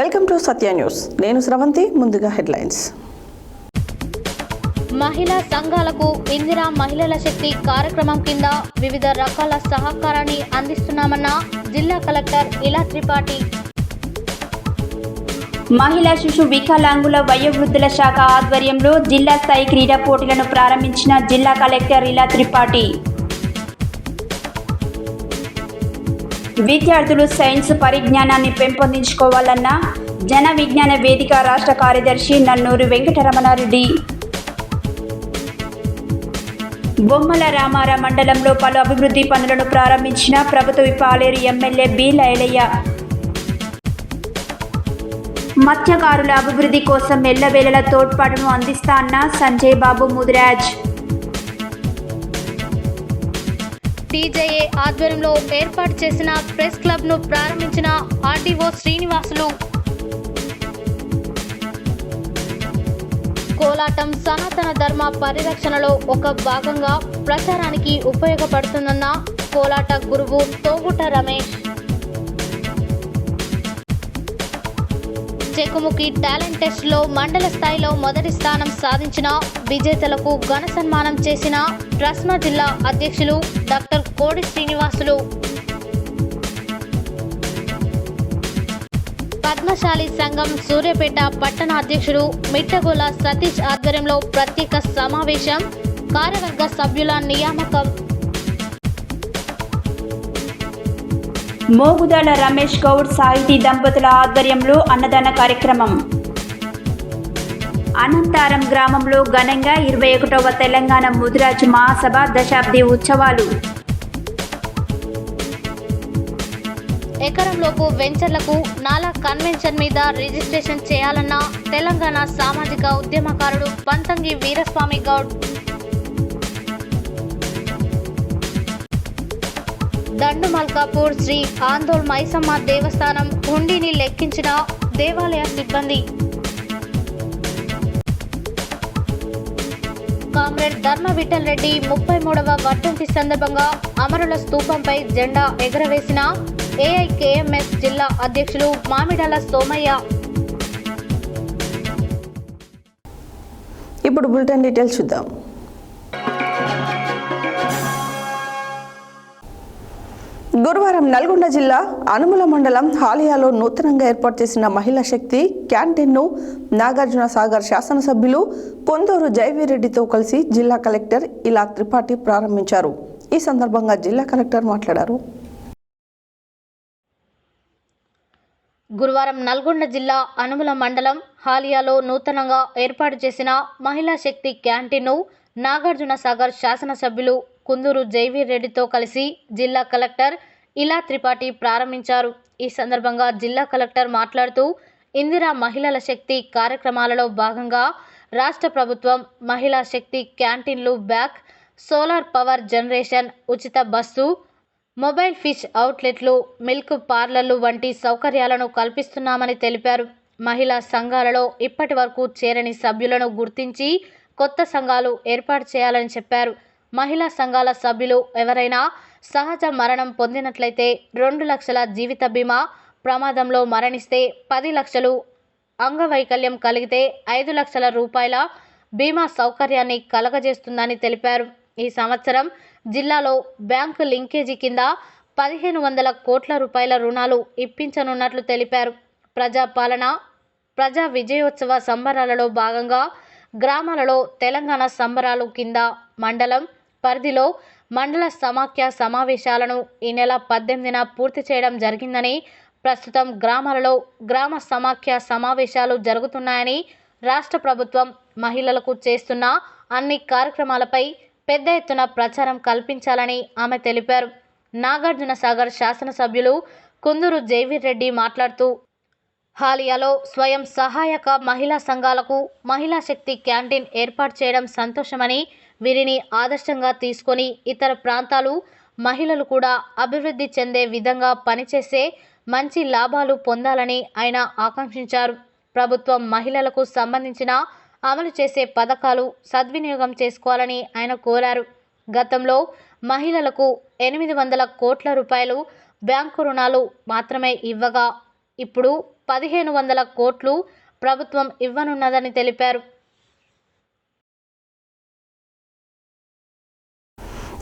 Welcome to Satya news. నేను స్రవంతి. ముందుగా headlines. మహిళా సంఘాలకు ఇందిరా మహిళల శక్తి కార్యక్రమం కింద వివిధ రకాల సహకారాన్ని అందిస్తున్నామన్న జిల్లా కలెక్టర్ ఇలా త్రిపాఠి. మహిళా శిశు వికలాంగుల వయోవృద్ధుల శాఖ ఆధ్వర్యంలో జిల్లా స్థాయి క్రీడా పోటీలను ప్రారంభించిన జిల్లా కలెక్టర్ ఇలా త్రిపాఠి. విద్యార్థులు సైన్స్ పరిజ్ఞానాన్ని పెంపొందించుకోవాలన్న జన విజ్ఞాన వేదిక రాష్ట్ర కార్యదర్శి నన్నూరి వెంకటరమణారెడ్డి. బొమ్మల రామార మండలంలో పలు అభివృద్ధి పనులను ప్రారంభించిన ప్రభుత్వ పాలేరు ఎమ్మెల్యే బి లైలయ్య. మత్స్యకారుల అభివృద్ధి కోసం ఎల్లవేళల తోడ్పాటును అందిస్తా అన్న సంజయ్ బాబు ముదిరాజ్. టీజేఏ ఆధ్వర్యంలో ఏర్పాటు చేసిన ప్రెస్ క్లబ్ ను ప్రారంభించిన ఆర్డీఓ శ్రీనివాసులు. కోలాటం సనాతన ధర్మ పరిరక్షణలో ఒక భాగంగా ప్రచారానికి ఉపయోగపడుతుందన్న కోలాట గురువు తోగుట రమేష్. చెకుముకి టాలెంట్ టెస్ట్ లో మండల స్థాయిలో మొదటి స్థానం సాధించిన విజేతలకు ఘన సన్మానం చేసిన ట్రస్మా జిల్లా అధ్యక్షులు డాక్టర్ కోడి శ్రీనివాసులు. పద్మశాలి సంఘం సూర్యాపేట పట్టణ అధ్యక్షుడు మిట్టగోల సతీష్ ఆధ్వర్యంలో ప్రత్యేక సమావేశం. కార్యవర్గ సభ్యుల నియామకం. మోగుదాల రమేష్ గౌడ్ సాహితీ దంపతుల ఆధ్వర్యంలో అన్నదాన కార్యక్రమం. అనంతారం గ్రామంలో ఘనంగా 21వ తెలంగాణ ముదిరాజ్ మహాసభ దశాబ్ది ఉత్సవాలు. ఎకరంలోపు వెంచర్లకు నాలా కన్వెన్షన్ మీద రిజిస్ట్రేషన్ చేయాలన్న తెలంగాణ సామాజిక ఉద్యమకారుడు పంతంగి వీరస్వామి గౌడ్. దండుమల్కాపూర్ శ్రీ ఆందోళ్ మైసమ్మ దేవస్థానం హుండీని లెక్కించిన దేవాలయ సిబ్బంది. కామ్రేడ్ ధర్మ విఠల్ రెడ్డి 33వ వర్ధంతి సందర్భంగా అమరుల స్తూపంపై జెండా ఎగరవేసిన ఏఐకేఎంఎస్ జిల్లా అధ్యక్షులు మామిడాల సోమయ్య. ఇప్పుడు బులెటిన్ డీటెయిల్స్ చూద్దాం. గురువారం నల్గొండ జిల్లా అనుముల మండలం హాలియాలో నూతనంగా ఏర్పాటు చేసిన మహిళా శక్తి క్యాంటీన్ను నాగార్జున సాగర్ శాసనసభ్యులు కొందూరు జైవీరెడ్డితో కలిసి జిల్లా కలెక్టర్ ఇలా త్రిపాఠి ప్రారంభించారు. ఈ సందర్భంగా జిల్లా కలెక్టర్ మాట్లాడారు. గురువారం నల్గొండ జిల్లా అనుముల మండలం హాలియాలో నూతనంగా ఏర్పాటు చేసిన మహిళా శక్తి క్యాంటీన్ను నాగార్జున సాగర్ శాసనసభ్యులు కుందూరు జైవీరెడ్డితో కలిసి జిల్లా కలెక్టర్ ఇలా త్రిపాఠి ప్రారంభించారు. ఈ సందర్భంగా జిల్లా కలెక్టర్ మాట్లాడుతూ ఇందిరా మహిళల శక్తి కార్యక్రమాలలో భాగంగా రాష్ట్ర ప్రభుత్వం మహిళా శక్తి క్యాంటీన్లు, బ్యాక్, సోలార్ పవర్ జనరేషన్, ఉచిత బస్సు, మొబైల్ ఫిష్ అవుట్లెట్లు, మిల్క్ పార్లర్లు వంటి సౌకర్యాలను కల్పిస్తున్నామని తెలిపారు. మహిళా సంఘాలలో ఇప్పటి వరకు చేరని సభ్యులను గుర్తించి కొత్త సంఘాలు ఏర్పాటు చేయాలని చెప్పారు. మహిళా సంఘాల సభ్యులు ఎవరైనా సహజ మరణం పొందినట్లయితే 2 లక్షల జీవిత బీమా, ప్రమాదంలో మరణిస్తే 10 లక్షలు, అంగవైకల్యం కలిగితే 5 లక్షల రూపాయల బీమా సౌకర్యాన్ని కలగజేస్తుందని తెలిపారు. ఈ సంవత్సరం జిల్లాలో బ్యాంకు లింకేజీ కింద 1500 కోట్ల రూపాయల రుణాలు ఇప్పించనున్నట్లు తెలిపారు. ప్రజాపాలన, ప్రజా విజయోత్సవ సంబరాలలో భాగంగా గ్రామాలలో తెలంగాణ సంబరాలు కింద మండలం పరిధిలో మండల సమాఖ్య సమావేశాలను ఈ నెల 18న పూర్తి చేయడం జరిగిందని, ప్రస్తుతం గ్రామాలలో గ్రామ సమాఖ్య సమావేశాలు జరుగుతున్నాయని, రాష్ట్ర ప్రభుత్వం మహిళలకు చేస్తున్న అన్ని కార్యక్రమాలపై పెద్ద ఎత్తున ప్రచారం కల్పించాలని ఆమె తెలిపారు. నాగార్జున సాగర్ శాసనసభ్యులు కుందూరు జైవీరెడ్డి మాట్లాడుతూ హాలియాలో స్వయం సహాయక మహిళా సంఘాలకు మహిళా శక్తి క్యాంటీన్ ఏర్పాటు చేయడం సంతోషమని, వీరిని ఆదర్శంగా తీసుకొని ఇతర ప్రాంతాలు మహిళలు కూడా అభివృద్ధి చెందే విధంగా పనిచేసే మంచి లాభాలు పొందాలని ఆయన ఆకాంక్షించారు. ప్రభుత్వం మహిళలకు సంబంధించిన అమలు చేసే పథకాలు సద్వినియోగం చేసుకోవాలని ఆయన కోరారు. గతంలో మహిళలకు 800 కోట్ల రూపాయలు బ్యాంకు రుణాలు మాత్రమే ఇవ్వగా ఇప్పుడు 1500 కోట్లు ప్రభుత్వం ఇవ్వనున్నదని తెలిపారు.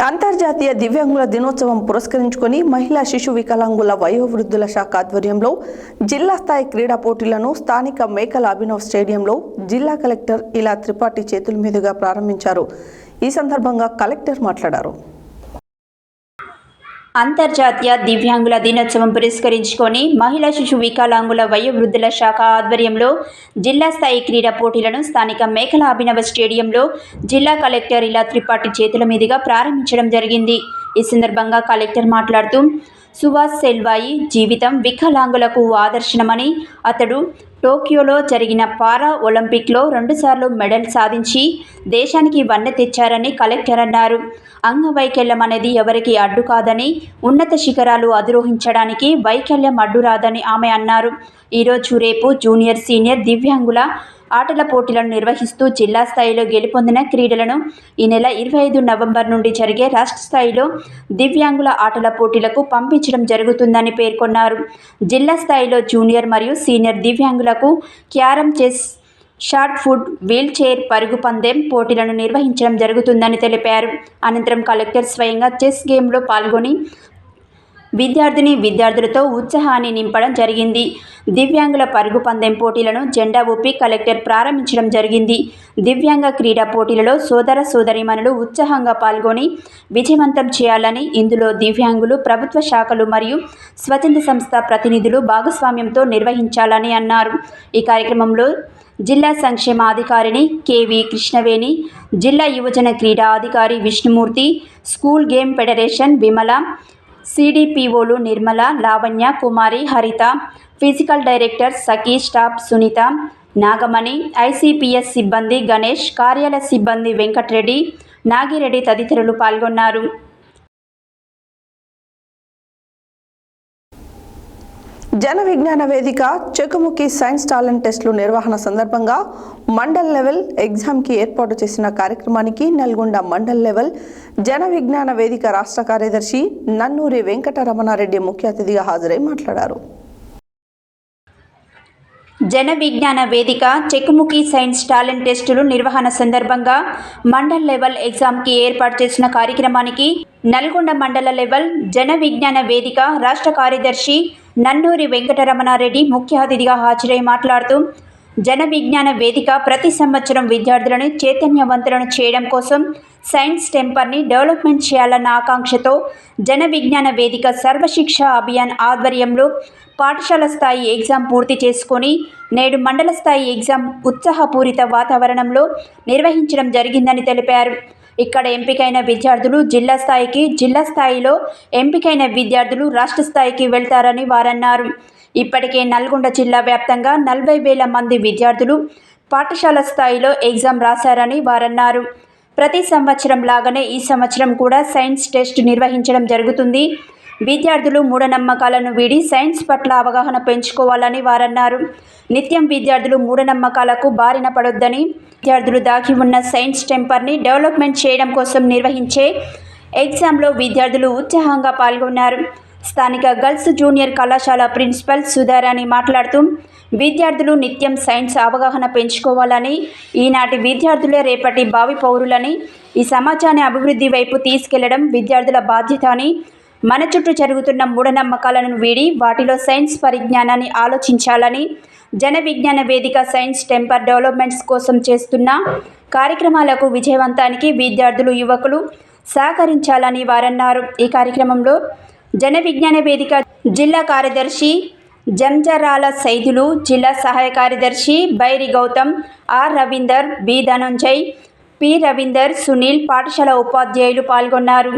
అంతర్జాతీయ దివ్యాంగుల దినోత్సవం పురస్కరించుకొని మహిళా శిశు వికలాంగుల వయోవృద్ధుల శాఖ ఆధ్వర్యంలో జిల్లా స్థాయి క్రీడా పోటీలను స్థానిక మేకల అభినవ్ స్టేడియంలో జిల్లా కలెక్టర్ ఇలా త్రిపాఠి చేతుల మీదుగా ప్రారంభించారు. ఈ సందర్భంగా కలెక్టర్ మాట్లాడారు. అంతర్జాతీయ దివ్యాంగుల దినోత్సవం పురస్కరించుకొని మహిళా శిశు వికలాంగుల వయోవృద్ధుల శాఖ ఆధ్వర్యంలో జిల్లా స్థాయి క్రీడా పోటీలను స్థానిక మేకల అభినవ స్టేడియంలో జిల్లా కలెక్టర్ ఇలా త్రిపాఠి చేతుల మీదుగా ప్రారంభించడం జరిగింది. ఈ సందర్భంగా కలెక్టర్ మాట్లాడుతూ సుభాష్ సెల్వాయి జీవితం వికలాంగులకు ఆదర్శనమని, అతడు టోక్యోలో జరిగిన పారా ఒలింపిక్లో 2 సార్లు మెడల్ సాధించి దేశానికి వన్నె తెచ్చారని కలెక్టర్ అన్నారు. అంగవైకల్యం అనేది ఎవరికి అడ్డు కాదని, ఉన్నత శిఖరాలు అధిరోహించడానికి వైకల్యం అడ్డు రాదని ఆమె అన్నారు. ఈరోజు రేపు జూనియర్ సీనియర్ దివ్యాంగుల ఆటల పోటీలను నిర్వహిస్తూ జిల్లా స్థాయిలో గెలుపొందిన క్రీడలను ఈ నెల 25 నవంబర్ నుండి జరిగే రాష్ట్ర స్థాయిలో దివ్యాంగుల ఆటల పోటీలకు పంపించడం జరుగుతుందని పేర్కొన్నారు. జిల్లా స్థాయిలో జూనియర్ మరియు సీనియర్ దివ్యాంగులకు carrom, chess, shot put, wheel chair పరుగు పందెం పోటీలను నిర్వహించడం జరుగుతుందని తెలిపారు. అనంతరం కలెక్టర్ స్వయంగా చెస్ గేమ్లో పాల్గొని విద్యార్థులతో ఉత్సాహాన్ని నింపడం జరిగింది. దివ్యాంగుల పరుగు పందెం పోటీలను జెండా ఊపి కలెక్టర్ ప్రారంభించడం జరిగింది. దివ్యాంగ క్రీడా పోటీలలో సోదరీమణులు ఉత్సాహంగా పాల్గొని విజయవంతం చేయాలని, ఇందులో దివ్యాంగులు, ప్రభుత్వ శాఖలు మరియు స్వచ్ఛంద సంస్థ ప్రతినిధులు భాగస్వామ్యంతో నిర్వహించాలని అన్నారు. ఈ కార్యక్రమంలో జిల్లా సంక్షేమ అధికారిని కెవి కృష్ణవేణి, జిల్లా యువజన క్రీడా అధికారి Vishnumurthy, school game federation Vimala, సిడిపిఓలు Nirmala, Lavanya, Kumari, Haritha, physical director Sakhi, staff Sunitha, Nagamani, ICPS సిబ్బంది గణేష్, కార్యాలయ సిబ్బంది వెంకటరెడ్డి, నాగిరెడ్డి తదితరులు పాల్గొన్నారు. జన విజ్ఞాన వేదిక చెకుముకి సైన్స్ టాలెంట్ టెస్టులు నిర్వహణ సందర్భంగా మండల్ లెవెల్ ఎగ్జామ్కి ఏర్పాటు చేసిన కార్యక్రమానికి నల్గొండ మండల్ లెవెల్ జన విజ్ఞాన వేదిక రాష్ట్ర కార్యదర్శి నన్నూరి వెంకటరమణారెడ్డి ముఖ్య అతిథిగా హాజరై మాట్లాడారు. జన విజ్ఞాన వేదిక చెకుముకి సైన్స్ టాలెంట్ టెస్టులు నిర్వహణ సందర్భంగా మండల్ లెవెల్ ఎగ్జామ్కి ఏర్పాటు చేసిన కార్యక్రమానికి నల్గొండ మండల లెవెల్ జన విజ్ఞాన వేదిక రాష్ట్ర కార్యదర్శి నన్నూరి వెంకటరమణారెడ్డి ముఖ్య అతిథిగా హాజరై మాట్లాడుతూ జన విజ్ఞాన వేదిక ప్రతి సంవత్సరం విద్యార్థులను చైతన్యవంతులను చేయడం కోసం సైన్స్ టెంపర్ని డెవలప్మెంట్ చేయాలన్న ఆకాంక్షతో జన విజ్ఞాన వేదిక సర్వశిక్ష అభియాన్ ఆధ్వర్యంలో పాఠశాల స్థాయి ఎగ్జామ్ పూర్తి చేసుకొని నేడు మండల స్థాయి ఎగ్జామ్ ఉత్సాహపూరిత వాతావరణంలో నిర్వహించడం జరిగిందని తెలిపారు. ఇక్కడ ఎంపికైన విద్యార్థులు జిల్లా స్థాయికి, జిల్లా స్థాయిలో ఎంపికైన విద్యార్థులు రాష్ట్ర స్థాయికి వెళ్తారని వారన్నారు. ఇప్పటికే నల్గొండ జిల్లా వ్యాప్తంగా 40,000 మంది విద్యార్థులు పాఠశాల స్థాయిలో ఎగ్జామ్ రాశారని వారన్నారు. ప్రతి సంవత్సరం లాగానే ఈ సంవత్సరం కూడా సైన్స్ టెస్ట్ నిర్వహించడం జరుగుతుంది. విద్యార్థులు మూఢనమ్మకాలను వీడి సైన్స్ పట్ల అవగాహన పెంచుకోవాలని వారన్నారు. నిత్యం విద్యార్థులు మూఢనమ్మకాలకు బారిన పడొద్దని, విద్యార్థులు దాగి ఉన్న సైన్స్ టెంపర్ని డెవలప్మెంట్ చేయడం కోసం నిర్వహించే ఎగ్జామ్లో విద్యార్థులు ఉత్సాహంగా పాల్గొన్నారు. స్థానిక గర్ల్స్ జూనియర్ కళాశాల ప్రిన్సిపల్ సుధారాణి మాట్లాడుతూ విద్యార్థులు నిత్యం సైన్స్ అవగాహన పెంచుకోవాలని, ఈనాటి విద్యార్థులే రేపటి భావి పౌరులని, ఈ సమాజాన్ని అభివృద్ధి వైపు తీసుకెళ్లడం విద్యార్థుల బాధ్యత అని, మన చుట్టూ జరుగుతున్న మూఢనమ్మకాలను వీడి వాటిలో సైన్స్ పరిజ్ఞానాన్ని ఆలోచించాలని, జన విజ్ఞాన వేదిక సైన్స్ టెంపర్ డెవలప్మెంట్స్ కోసం చేస్తున్న కార్యక్రమాలకు విజయవంతానికి విద్యార్థులు, యువకులు సహకరించాలని వారన్నారు. ఈ కార్యక్రమంలో జన విజ్ఞాన వేదిక జిల్లా కార్యదర్శి జంజరాల సైదులు, జిల్లా సహాయ కార్యదర్శి Bairi Gautam, R Ravinder, B Dhananjay, P Ravinder, Sunil, పాఠశాల ఉపాధ్యాయులు పాల్గొన్నారు.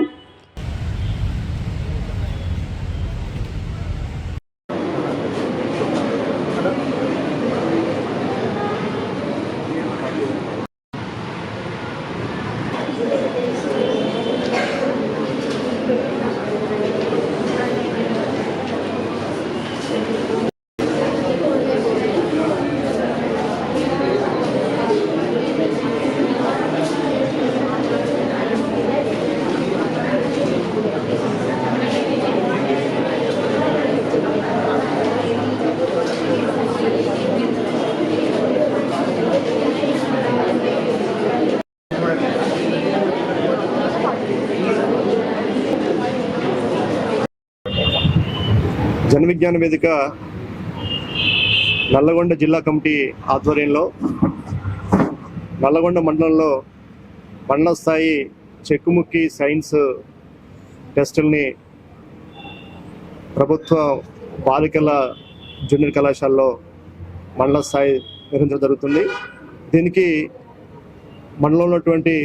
జన విజ్ఞాన వేదిక నల్లగొండ జిల్లా కమిటీ ఆధ్వర్యంలో నల్లగొండ మండలంలో మండల స్థాయి చెక్కుముక్కి సైన్స్ టెస్టుల్ని ప్రభుత్వ బాలికల జూనియర్ కళాశాలలో మండల స్థాయి నిర్వహించడం జరుగుతుంది. దీనికి మండలంలో ఉన్నటువంటి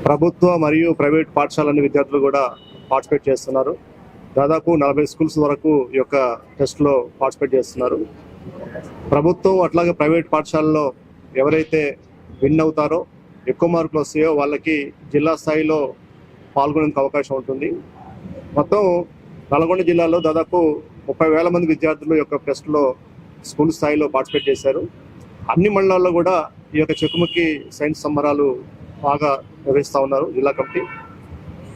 ప్రభుత్వ మరియు ప్రైవేట్ పాఠశాలలోని విద్యార్థులు కూడా పార్టిసిపేట్ చేస్తున్నారు. దాదాపు 40 స్కూల్స్ వరకు ఈ యొక్క టెస్ట్లో పార్టిసిపేట్ చేస్తున్నారు. ప్రభుత్వం అట్లాగే ప్రైవేట్ పాఠశాలలో ఎవరైతే విన్ అవుతారో, ఎక్కువ మార్కులు వస్తాయో వాళ్ళకి జిల్లా స్థాయిలో పాల్గొనేందుకు అవకాశం ఉంటుంది. మొత్తం నల్గొండ జిల్లాలో దాదాపు 30,000 మంది విద్యార్థులు ఈ యొక్క టెస్ట్లో స్కూల్ స్థాయిలో పార్టిసిపేట్ చేశారు. అన్ని మండలాల్లో కూడా ఈ యొక్క చెక్కుముక్కి సైన్స్ సంబరాలు బాగా నిర్వహిస్తూ ఉన్నారు జిల్లా కమిటీ.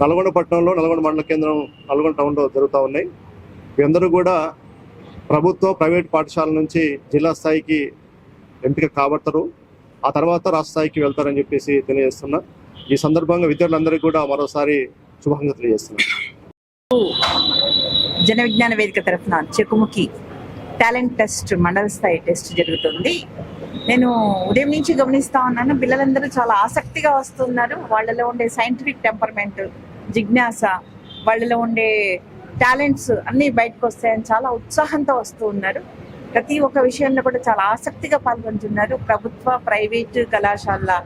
నల్గొండ పట్టణంలో, నల్గొండ మండల కేంద్రం, నల్గొండ టౌన్లో జరుగుతూ ఉన్నాయి. వీరందరూ కూడా ప్రభుత్వ ప్రైవేట్ పాఠశాల నుంచి జిల్లా స్థాయికి ఎంపిక కాబడతారు. ఆ తర్వాత రాష్ట్ర స్థాయికి వెళ్తారని చెప్పేసి తెలియజేస్తున్నా. ఈ సందర్భంగా విద్యార్థులందరికీ కూడా మరోసారి శుభాకాంక్షలు తెలియజేస్తున్నాను. జన విజ్ఞాన వేదిక తరఫున చెక్కుముక్కి టాలెంట్ టెస్ట్, మండల స్థాయి టెస్ట్ జరుగుతుంది. నేను ఉదయం నుంచి గమనిస్తా ఉన్నాను, పిల్లలందరూ చాలా ఆసక్తిగా వస్తున్నారు. వాళ్ళలో ఉండే సైంటిఫిక్ టెంపర్మెంట్, జిజ్ఞాస, వాళ్ళలో ఉండే టాలెంట్స్ అన్నీ బయటకు వస్తాయని చాలా ఉత్సాహంతో వస్తూ ఉన్నారు. ప్రతి ఒక్క విషయంలో కూడా చాలా ఆసక్తిగా పాల్గొంటున్నారు. ప్రభుత్వ ప్రైవేటు కళాశాల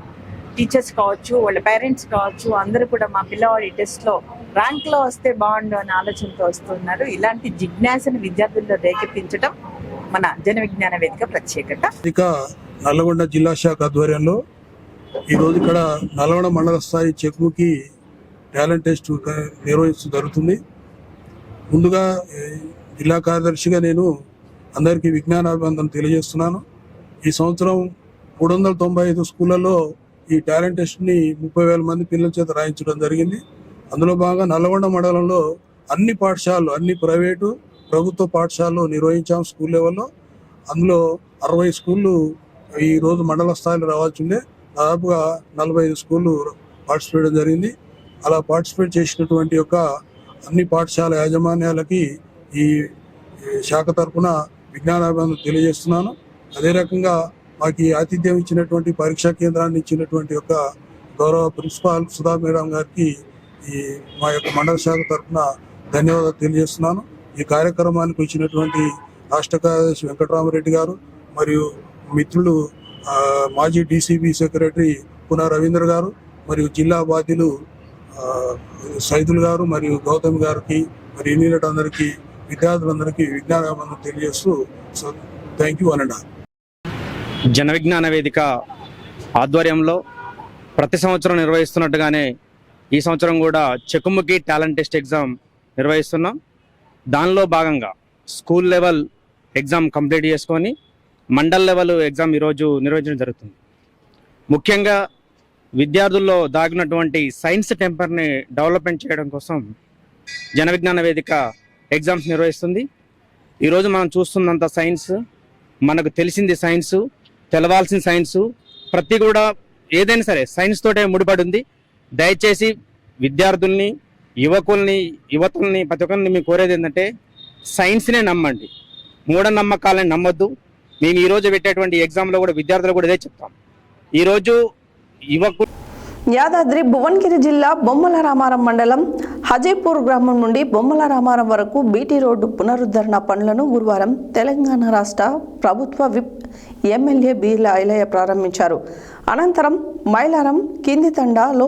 టీచర్స్ కావచ్చు, వాళ్ళ పేరెంట్స్ కావచ్చు, అందరూ కూడా మా పిల్లవాడి టెస్ట్లో ర్యాంక్లో వస్తే బాగుండు అనే ఆలోచనతో వస్తున్నారు. ఇలాంటి జిజ్ఞాసను విద్యార్థుల్లో రేకెత్తించడం మన జన విజ్ఞాన వేదిక ప్రత్యేకత. ఇక నల్లగొండ జిల్లా శాఖ ఆధ్వర్యంలో ఈరోజు ఇక్కడ నల్లగొండ మండల స్థాయి చెక్కుముక్కి టాలెంట్ టెస్ట్ నిర్వహించడం జరుగుతుంది. ముందుగా జిల్లా కార్యదర్శిగా నేను అందరికీ విజ్ఞానాభివందనం తెలియజేస్తున్నాను. ఈ సంవత్సరం 395 స్కూళ్ళల్లో ఈ టాలెంట్ టెస్ట్ని 30,000 మంది పిల్లల చేత రాయించడం జరిగింది. అందులో భాగంగా నల్లగొండ మండలంలో అన్ని పాఠశాలలు, అన్ని ప్రైవేటు ప్రభుత్వ పాఠశాలలో నిర్వహించాం స్కూల్ లెవెల్లో. అందులో 60 స్కూళ్ళు ఈరోజు మండల స్థాయిలో రావాల్సిందే. దాదాపుగా 45 స్కూళ్ళు పార్టిసిపేట్ జరిగింది. అలా పార్టిసిపేట్ చేసినటువంటి యొక్క అన్ని పాఠశాల యాజమాన్యాలకి ఈ శాఖ తరఫున విజ్ఞానాభివందనం తెలియజేస్తున్నాను. అదే రకంగా మాకు ఈ ఆతిథ్యం ఇచ్చినటువంటి పరీక్షా కేంద్రాన్ని ఇచ్చినటువంటి యొక్క గౌరవ ప్రిన్సిపాల్ సుధా మేడం గారికి మా యొక్క మండల శాఖ తరఫున ధన్యవాదాలు తెలియజేస్తున్నాను. ఈ కార్యక్రమానికి వచ్చినటువంటి రాష్ట్ర కార్యదర్శి వెంకటరామరెడ్డి గారు మరియు మిత్రులు మాజీ డీసీబీ సెక్రటరీ పునా రవీంద్ర గారు మరియు జిల్లా బాధ్యులు సైదుల్ గారు మరియు గౌతమ్ గారికి మరియు యూనిట్ అందరికీ, విద్యార్థులందరికీ విజ్ఞానాభివందనం తెలియజేస్తూ థ్యాంక్ యూ అనండి. జన విజ్ఞాన వేదిక ఆధ్వర్యంలో ప్రతి సంవత్సరం నిర్వహిస్తున్నట్టుగానే ఈ సంవత్సరం కూడా చెక్కుముక్కి టాలెంట్ టెస్ట్ ఎగ్జామ్ నిర్వహిస్తున్నాం. దానిలో భాగంగా స్కూల్ లెవెల్ ఎగ్జామ్ కంప్లీట్ చేసుకొని మండల్ లెవెల్ ఎగ్జామ్ ఈరోజు నిర్వహించడం జరుగుతుంది. ముఖ్యంగా విద్యార్థుల్లో దాగినటువంటి సైన్స్ టెంపర్ని డెవలప్మెంట్ చేయడం కోసం జన విజ్ఞాన వేదిక ఎగ్జామ్స్ నిర్వహిస్తుంది. ఈరోజు మనం చూస్తున్నంత సైన్స్, మనకు తెలిసింది సైన్సు, తెలవాల్సిన సైన్సు, ప్రతి కూడా ఏదైనా సరే సైన్స్ తోటే ముడిపడి ఉంది. దయచేసి విద్యార్థుల్ని, యువతుల్ని ప్రతి ఒక్కరిని మేము కోరేది ఏంటంటే సైన్స్నే నమ్మండి, మూఢనమ్మకాలని నమ్మొద్దు. మేము ఈరోజు పెట్టేటువంటి ఎగ్జామ్లో కూడా విద్యార్థులు కూడా ఇదే చెప్తాం. ఈరోజు యాదాద్రి భువనగిరి జిల్లా బొమ్మల రామారం మండలం హజీపూర్ గ్రామం నుండి బొమ్మల రామారం వరకు బీటీ రోడ్డు పునరుద్ధరణ పనులను గురువారం తెలంగాణ రాష్ట్ర ప్రభుత్వ విప్ ఎమ్మెల్యే బీర్ల ఐలయ్య ప్రారంభించారు. అనంతరం మైలారం కింది తండాలో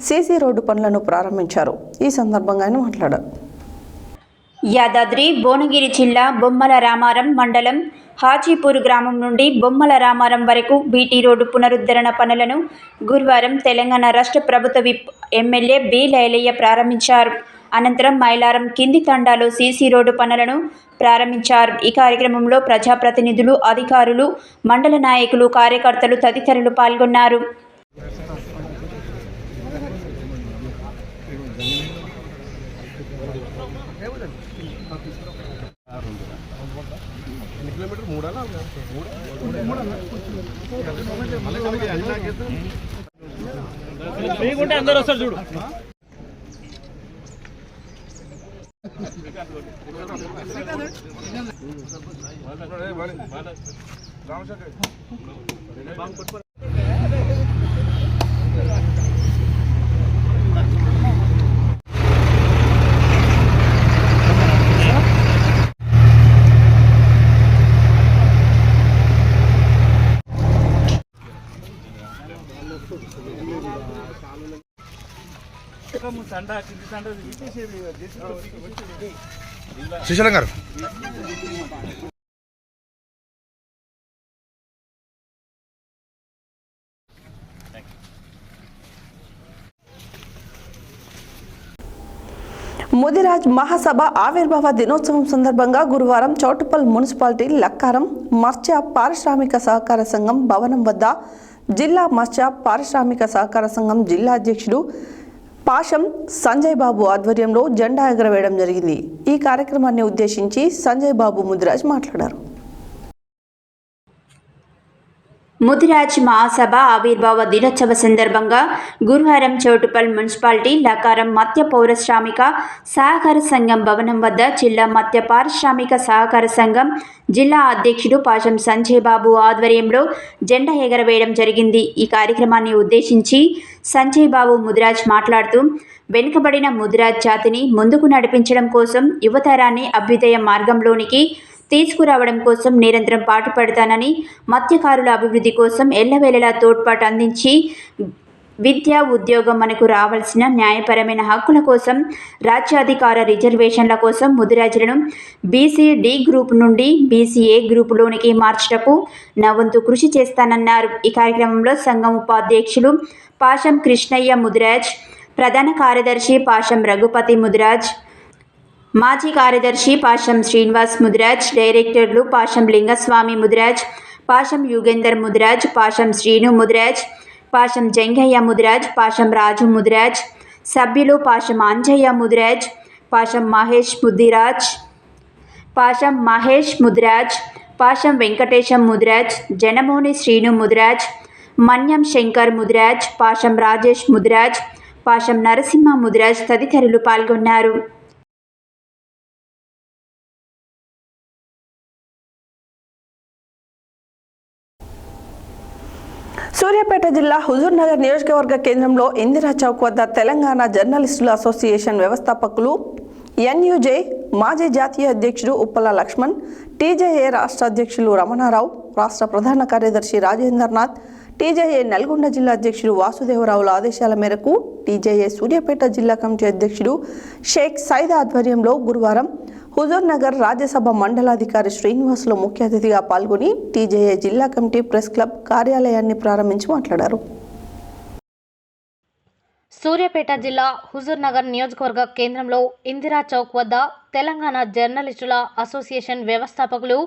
సీసీ రోడ్డు పనులను ప్రారంభించారు. ఈ సందర్భంగా ఆయన మాట్లాడారు. యాదాద్రి భువనగిరి జిల్లా బొమ్మల రామారం మండలం హాజీపూర్ గ్రామం నుండి బొమ్మల రామారం వరకు బీటీ రోడ్డు పునరుద్ధరణ పనులను గురువారం తెలంగాణ రాష్ట్ర ప్రభుత్వ విప్ ఎమ్మెల్యే బి లైలయ్య ప్రారంభించారు. అనంతరం మైలారం కింది తండాలో సీసీ రోడ్డు పనులను ప్రారంభించారు. ఈ కార్యక్రమంలో ప్రజాప్రతినిధులు, అధికారులు, మండల నాయకులు, కార్యకర్తలు తదితరులు పాల్గొన్నారు. అందరూ వస్తారు చూడు. శ్రీశైలం గారు ముదిరాజ్ మహాసభ ఆవిర్భావ దినోత్సవం సందర్భంగా గురువారం చౌటుప్పల్ మున్సిపాలిటీ లక్కారం మత్స్య పారిశ్రామిక సహకార సంఘం భవనం వద్ద జిల్లా మత్స్య పారిశ్రామిక సహకార సంఘం జిల్లా అధ్యక్షుడు పాషం సంజయ్ బాబు ఆధ్వర్యంలో జెండా ఎగరవేయడం జరిగింది. ఈ కార్యక్రమాన్ని ఉద్దేశించి సంజయ్ బాబు ముదిరాజ్ మాట్లాడారు. ముదిరాజ్ మహాసభ ఆవిర్భావ దినోత్సవ సందర్భంగా గురువారం చౌటుప్పల్ మున్సిపాలిటీ లకారం మత్స్య పారిశ్రామిక సహకార సంఘం భవనం వద్ద జిల్లా మత్స్య పారిశ్రామిక సహకార సంఘం జిల్లా అధ్యక్షుడు పాషం సంజయ్ బాబు ఆధ్వర్యంలో జెండా ఎగరవేయడం జరిగింది. ఈ కార్యక్రమాన్ని ఉద్దేశించి సంజయ్ బాబు ముదిరాజ్ మాట్లాడుతూ వెనుకబడిన ముదిరాజ్ జాతిని ముందుకు నడిపించడం కోసం యువతరాన్ని అభ్యుదయ మార్గంలోనికి తీసుకురావడం కోసం నిరంతరం పాటుపడతానని, మత్స్యకారుల అభివృద్ధి కోసం ఎల్లవేళలా తోడ్పాటు అందించి విద్య, ఉద్యోగం మనకు రావాల్సిన న్యాయపరమైన హక్కుల కోసం, రాజ్యాధికార రిజర్వేషన్ల కోసం ముదిరాజులను బీసీ డి గ్రూప్ నుండి బీసీ ఏ గ్రూపులోనికి మార్చటకు నా వంతు కృషి చేస్తానన్నారు. ఈ కార్యక్రమంలో సంఘం ఉపాధ్యక్షులు పాషం కృష్ణయ్య ముదిరాజ్, ప్రధాన కార్యదర్శి పాషం రఘుపతి ముదిరాజ్, మాజీ కార్యదర్శి పాషం శ్రీనివాస్ ముదిరాజ్, డైరెక్టర్లు పాషం లింగస్వామి ముదిరాజ్, పాషం యుగేందర్ ముదిరాజ్, పాషం శ్రీను ముదిరాజ్, పాషం జంగయ్య ముదిరాజ్, పాషం రాజు ముదిరాజ్, సభ్యులు పాషం అంజయ్య ముదిరాజ్, పాషం మహేష్ ముదిరాజ్, పాషం మహేష్ ముదిరాజ్, పాషం వెంకటేశం ముదిరాజ్, జనమోని శ్రీను ముదిరాజ్, మన్యం శంకర్ ముదిరాజ్, పాషం రాజేష్ ముదిరాజ్, పాషం నరసింహ ముదిరాజ్ తదితరులు పాల్గొన్నారు. సూర్యాపేట జిల్లా హుజూర్నగర్ నియోజకవర్గ కేంద్రంలో ఇందిరా చౌక్ వద్ద తెలంగాణ జర్నలిస్టుల అసోసియేషన్ వ్యవస్థాపకులు ఎన్యూజే మాజీ జాతీయ అధ్యక్షుడు ఉప్పల లక్ష్మణ్, టీజేఏ రాష్ట్ర అధ్యక్షులు రమణారావు, రాష్ట్ర ప్రధాన కార్యదర్శి రాజేంద్రనాథ్, టీజేఏ నల్గొండ జిల్లా అధ్యక్షుడు వాసుదేవరావుల ఆదేశాల మేరకు టీజేఏ సూర్యాపేట జిల్లా కమిటీ అధ్యక్షుడు షేక్ సైద్ ఆధ్వర్యంలో గురువారం హుజూర్నగర్ రాజ్యసభ మండలాధికారి శ్రీనివాసులు ముఖ్య అతిథిగా పాల్గొని టీజేఏ జిల్లా కమిటీ ప్రెస్ క్లబ్ కార్యాలయాన్ని ప్రారంభించి మాట్లాడారు. సూర్యాపేట జిల్లా హుజూర్నగర్ నియోజకవర్గ కేంద్రంలో ఇందిరా చౌక్ వద్ద తెలంగాణ జర్నలిస్టుల అసోసియేషన్ వ్యవస్థాపకులు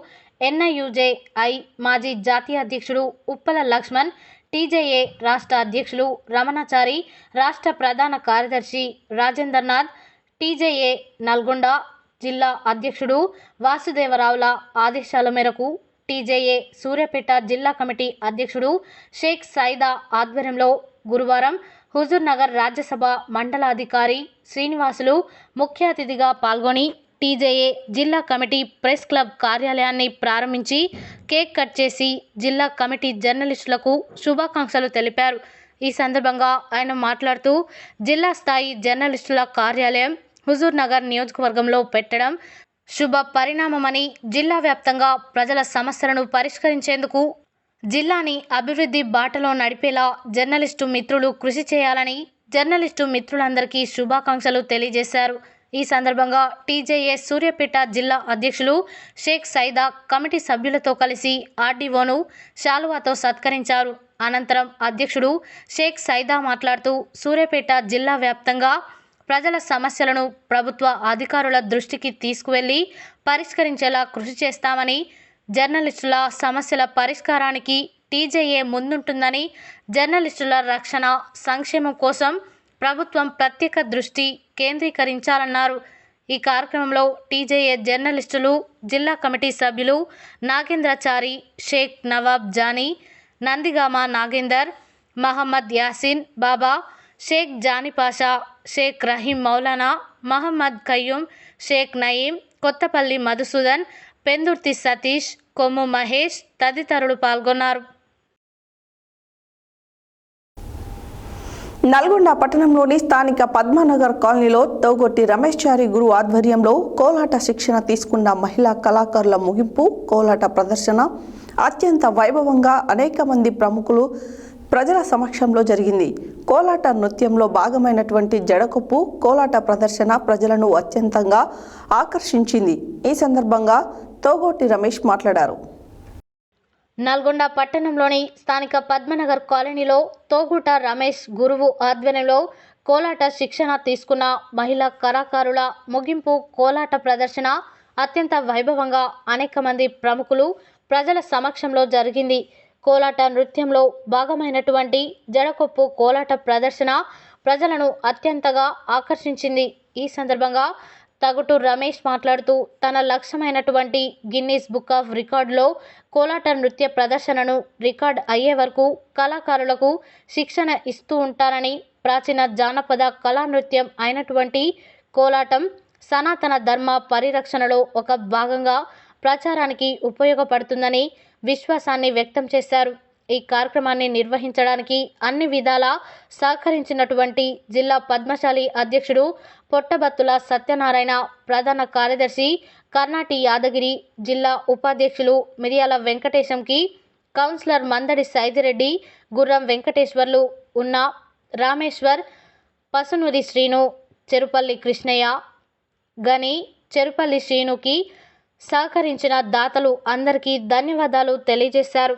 ఎన్ఐయుజేఐ మాజీ జాతీయ అధ్యక్షుడు ఉప్పల లక్ష్మణ్, టీజేఏ రాష్ట్ర అధ్యక్షులు రమణాచారి, రాష్ట్ర ప్రధాన కార్యదర్శి రాజేంద్రనాథ్, టీజేఏ నల్గొండ జిల్లా అధ్యక్షుడు వాసుదేవరావుల ఆదేశాల మేరకు టీజేఏ సూర్యాపేట జిల్లా కమిటీ అధ్యక్షుడు షేక్ సైదా ఆధ్వర్యంలో గురువారం హుజూర్నగర్ రాజ్యసభ మండలాధికారి శ్రీనివాసులు ముఖ్య అతిథిగా పాల్గొని టీజేఏ జిల్లా కమిటీ ప్రెస్ క్లబ్ కార్యాలయాన్ని ప్రారంభించి కేక్ కట్ చేసి జిల్లా కమిటీ జర్నలిస్టులకు శుభాకాంక్షలు తెలిపారు. ఈ సందర్భంగా ఆయన మాట్లాడుతూ జిల్లా స్థాయి జర్నలిస్టుల కార్యాలయం హుజూర్నగర్ నియోజకవర్గంలో పెట్టడం శుభ పరిణామమని, జిల్లా వ్యాప్తంగా ప్రజల సమస్యలను పరిష్కరించేందుకు జిల్లాని అభివృద్ధి బాటలో నడిపేలా జర్నలిస్టు మిత్రులు కృషి చేయాలని జర్నలిస్టు మిత్రులందరికీ శుభాకాంక్షలు తెలియజేశారు. ఈ సందర్భంగా టీజేఏ సూర్యాపేట జిల్లా అధ్యక్షులు షేక్ సైదా కమిటీ సభ్యులతో కలిసి ఆర్డీఓను శాలువాతో సత్కరించారు. అనంతరం అధ్యక్షుడు షేక్ సైదా మాట్లాడుతూ సూర్యాపేట జిల్లా వ్యాప్తంగా ప్రజల సమస్యలను ప్రభుత్వ అధికారుల దృష్టికి తీసుకువెళ్లి పరిష్కరించేలా కృషి చేస్తామని, జర్నలిస్టుల సమస్యల పరిష్కారానికి టీజేఏ ముందుంటుందని, జర్నలిస్టుల రక్షణ, సంక్షేమం కోసం ప్రభుత్వం ప్రత్యేక దృష్టి కేంద్రీకరించాలన్నారు. ఈ కార్యక్రమంలో టీజేఏ జర్నలిస్టులు, జిల్లా కమిటీ సభ్యులు నాగేంద్రచారి, షేక్ నవాబ్ జానీ, నందిగామ నాగేందర్, మహమ్మద్ యాసిన్ బాబా, షేక్ జానీపాషా, షేక్ రహీం మౌలానా, మహమ్మద్ ఖయ్యూమ్, షేక్ నయీం, కొత్తపల్లి మధుసూదన్, పెందుర్తి సతీష్, కొమ్ము మహేష్ తదితరులు పాల్గొన్నారు. నల్గొండ పట్టణంలోని స్థానిక పద్మానగర్ కాలనీలో తోగొట్టి రమేష్ చారి గురు ఆధ్వర్యంలో కోలాట శిక్షణ తీసుకున్న మహిళా కళాకారుల ముగింపు కోలాట ప్రదర్శన అత్యంత వైభవంగా అనేక మంది ప్రముఖులు ప్రజల సమక్షంలో జరిగింది. కోలాట నృత్యంలో భాగమైనటువంటి జడకొప్పు కోలాట ప్రదర్శన ప్రజలను అత్యంతంగా ఆకర్షించింది. ఈ సందర్భంగా తోగొట్టి రమేష్ మాట్లాడారు. నల్గొండ పట్టణంలోని స్థానిక పద్మనగర్ కాలనీలో తోగుట రమేష్ గురువు ఆధ్వర్యంలో కోలాట శిక్షణ తీసుకున్న మహిళా కళాకారుల ముగింపు కోలాట ప్రదర్శన అత్యంత వైభవంగా అనేక మంది ప్రముఖులు ప్రజల సమక్షంలో జరిగింది. కోలాట నృత్యంలో భాగమైనటువంటి జడకొప్పు కోలాట ప్రదర్శన ప్రజలను అత్యంతగా ఆకర్షించింది. ఈ సందర్భంగా తగుటు రమేష్ మాట్లాడుతూ తన లక్ష్యమైనటువంటి గిన్నీస్ బుక్ ఆఫ్ రికార్డులో కోలాట నృత్య ప్రదర్శనను రికార్డ్ అయ్యే వరకు కళాకారులకు శిక్షణ ఇస్తూ ఉంటారని, ప్రాచీన జానపద కళా నృత్యం అయినటువంటి కోలాటం సనాతన ధర్మ పరిరక్షణలో ఒక భాగంగా ప్రచారానికి ఉపయోగపడుతుందని విశ్వాసాన్ని వ్యక్తం చేశారు. ఈ కార్యక్రమాన్ని నిర్వహించడానికి అన్ని విధాలా సహకరించినటువంటి జిల్లా పద్మశాలి అధ్యక్షుడు పొట్టబత్తుల సత్యనారాయణ, ప్రధాన కార్యదర్శి కర్ణాటి యాదగిరి, జిల్లా ఉపాధ్యక్షులు మిరియాల వెంకటేశంకి, కౌన్సిలర్ మందడి సైదిరెడ్డి, గుర్రం వెంకటేశ్వర్లు, ఉన్న రామేశ్వర్, పసునూరి శ్రీను, చెరుపల్లి కృష్ణయ్య, గని, చెరుపల్లి శ్రీనుకి సహకరించిన దాతలు అందరికీ ధన్యవాదాలు తెలియజేశారు.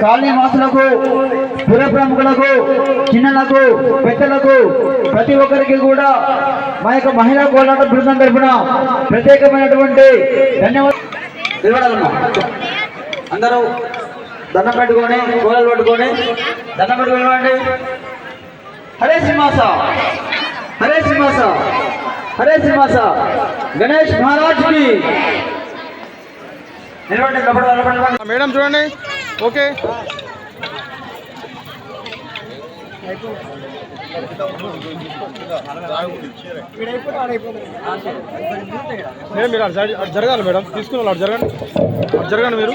కాలనీ వాసులకు, పుర ప్రముఖులకు, చిన్నలకు, పెద్దలకు, ప్రతి ఒక్కరికి కూడా మా యొక్క మహిళా కోలాట బృందం తరఫున ప్రత్యేకమైనటువంటి ధన్యవాదాలు. అందరూ దండం పెట్టుకొని, కోలాలు పట్టుకొని దండం పెట్టుకోండి. హరే సింహాస, హరే సింహాస, హరే సింహాస, గణేష్ మహారాజ్ కి. మేడం చూడండి. ఓకే, మేడం మీరు అటు జరగాలి మేడం, తీసుకున్న అటు జరగండి, అటు జరగండి మీరు.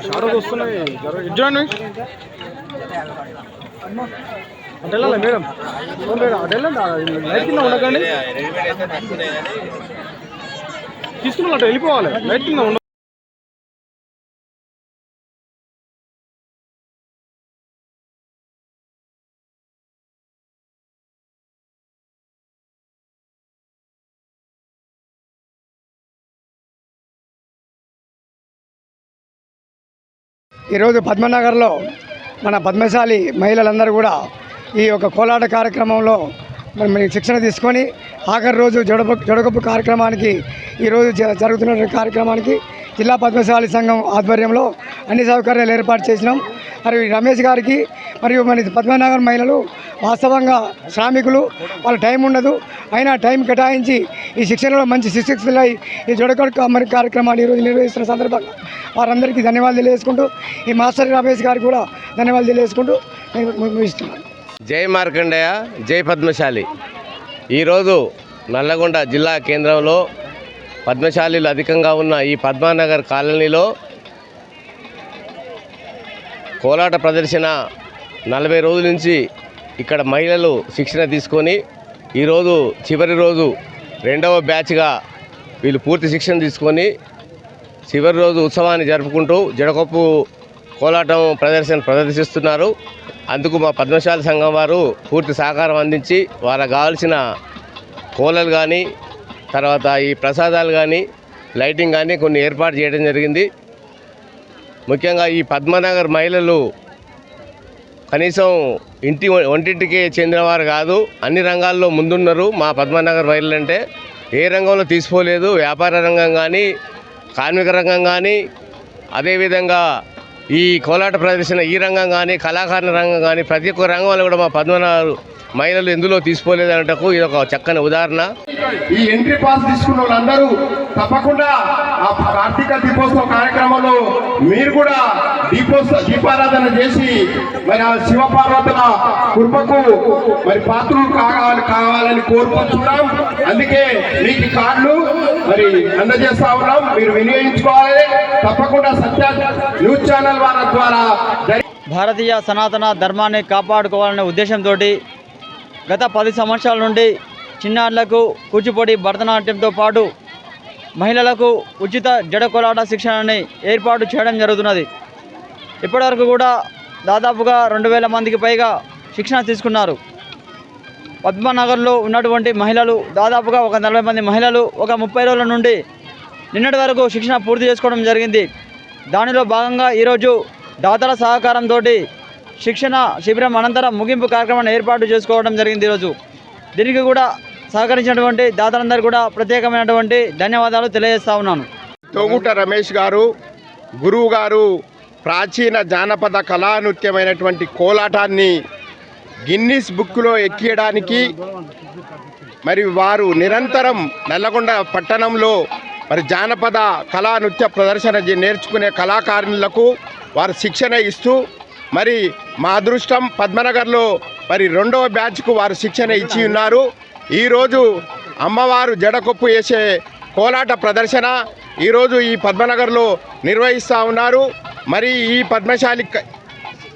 షాడోస్ వస్తున్నాయి, ఇటు చూడండి. అటు వెళ్ళాలి మేడం, మేడం అటు వెళ్ళండి, లైట్ కింద ఉండకండి. తీసుకున్న అటు వెళ్ళిపోవాలి, లైట్ కింద ఉండ. ఈరోజు పద్మనగర్లో మన పద్మశాలి మహిళలందరూ కూడా ఈ యొక్క కోలాట కార్యక్రమంలో మరి శిక్షణ తీసుకొని ఆఖరి రోజు జడగొప్పు కార్యక్రమానికి ఈరోజు జరుగుతున్న కార్యక్రమానికి జిల్లా పద్మశాలి సంఘం ఆధ్వర్యంలో అన్ని సౌకర్యాలు ఏర్పాటు చేసినాం. మరియు రమేష్ గారికి మరియు మన పద్మనగర్ మహిళలు వాస్తవంగా శ్రామికులు, వాళ్ళ టైం ఉండదు, అయినా టైం కేటాయించి ఈ శిక్షణలో మంచి శిక్షకులై ఈ జడగొప్పు మరి కార్యక్రమాన్ని ఈరోజు నిర్వహిస్తున్న సందర్భంగా వారందరికీ ధన్యవాదాలు తెలియజేసుకుంటూ ఈ మాస్టర్ రమేష్ గారికి కూడా ధన్యవాదాలు తెలియజేసుకుంటూ నేను ముగిస్తున్నాను. జై మార్కండేయ, జై పద్మశాలి. ఈరోజు నల్లగొండ జిల్లా కేంద్రంలో పద్మశాలీలు అధికంగా ఉన్న ఈ పద్మానగర్ కాలనీలో కోలాట ప్రదర్శన 40 రోజుల నుంచి ఇక్కడ మహిళలు శిక్షణ తీసుకొని ఈరోజు చివరి రోజు 2వ బ్యాచ్గా వీళ్ళు పూర్తి శిక్షణ తీసుకొని చివరి రోజు ఉత్సవాన్ని జరుపుకుంటూ జడకొప్పు కోలాటం ప్రదర్శిస్తున్నారు. అందుకు మా పద్మశాలి సంఘం వారు పూర్తి సహకారం అందించి వాళ్ళకు కావాల్సిన కోలలు కానీ తర్వాత ఈ ప్రసాదాలు కానీ లైటింగ్ కానీ కొన్ని ఏర్పాటు చేయడం జరిగింది. ముఖ్యంగా ఈ పద్మనగర్ మహిళలు కనీసం ఒంటింటికి చెందినవారు కాదు, అన్ని రంగాల్లో ముందున్నారు. మా పద్మనగర్ మహిళలు అంటే ఏ రంగంలో తీసుకోలేదు, వ్యాపార రంగం కానీ కార్మిక రంగం కానీ అదేవిధంగా ఈ కోలాట ప్రదర్శన ఈ రంగం కానీ కళాకారుల రంగం కానీ ప్రతి ఒక్క రంగంలో కూడా మా పద్మనగర్ మహిళలు ఎందులో తీసుకోలేదనటకు ఇది ఒక చక్కని ఉదాహరణ. ఈ ఎంట్రీ పాస్ తీసుకున్న వాళ్ళందరూ తప్పకుండా ఆ కార్తీక దీపోత్సవ కార్యక్రమంలో మీరు కూడా దీపారాధన చేసి మరి ఆ శివపార్వతుల కృపకు మరి పాత్రలు కావాలని కోరుకుంటున్నాం. అందుకే మీకు కార్డులు మరి అందజేస్తా ఉన్నాం, మీరు వినియోగించుకోవాలి. తప్పకుండా సత్య న్యూస్ ఛానల్ వారి ద్వారా భారతీయ సనాతన ధర్మాన్ని కాపాడుకోవాలనే ఉద్దేశంతో గత 10 సంవత్సరాల నుండి చిన్నారులకు కూచిపూడి భరతనాట్యంతో పాటు మహిళలకు ఉచిత జడ కోలాట శిక్షణని ఏర్పాటు చేయడం జరుగుతున్నది. ఇప్పటివరకు కూడా దాదాపుగా 2000 మందికి పైగా శిక్షణ తీసుకున్నారు. పద్మనగర్లో ఉన్నటువంటి మహిళలు దాదాపుగా ఒక 40 మంది మహిళలు ఒక 30 రోజుల నుండి నిన్నటి వరకు శిక్షణ పూర్తి చేసుకోవడం జరిగింది. దానిలో భాగంగా ఈరోజు దాతల సహకారంతో శిక్షణ శిబిరం అనంతరం ముగింపు కార్యక్రమాన్ని ఏర్పాటు చేసుకోవడం జరిగింది. ఈరోజు దీనికి కూడా సహకరించినటువంటి దాతలందరూ కూడా ప్రత్యేకమైనటువంటి ధన్యవాదాలు తెలియజేస్తా ఉన్నాను. తోగుట రమేష్ గారు, గురువు గారు ప్రాచీన జానపద కళా నృత్యమైనటువంటి కోలాటాన్ని గిన్నిస్ బుక్లో ఎక్కియడానికి మరి వారు నిరంతరం నల్లగొండ పట్టణంలో మరి జానపద కళా నృత్య ప్రదర్శన నేర్చుకునే కళాకారులకు వారు శిక్షణ ఇస్తూ మరి మా అదృష్టం పద్మనగర్లో మరి 2వ బ్యాచ్కు వారు శిక్షణ ఇచ్చి ఉన్నారు. ఈరోజు అమ్మవారు జడకొప్పు వేసే కోలాట ప్రదర్శన ఈరోజు ఈ పద్మనగర్లో నిర్వహిస్తూ ఉన్నారు. మరి ఈ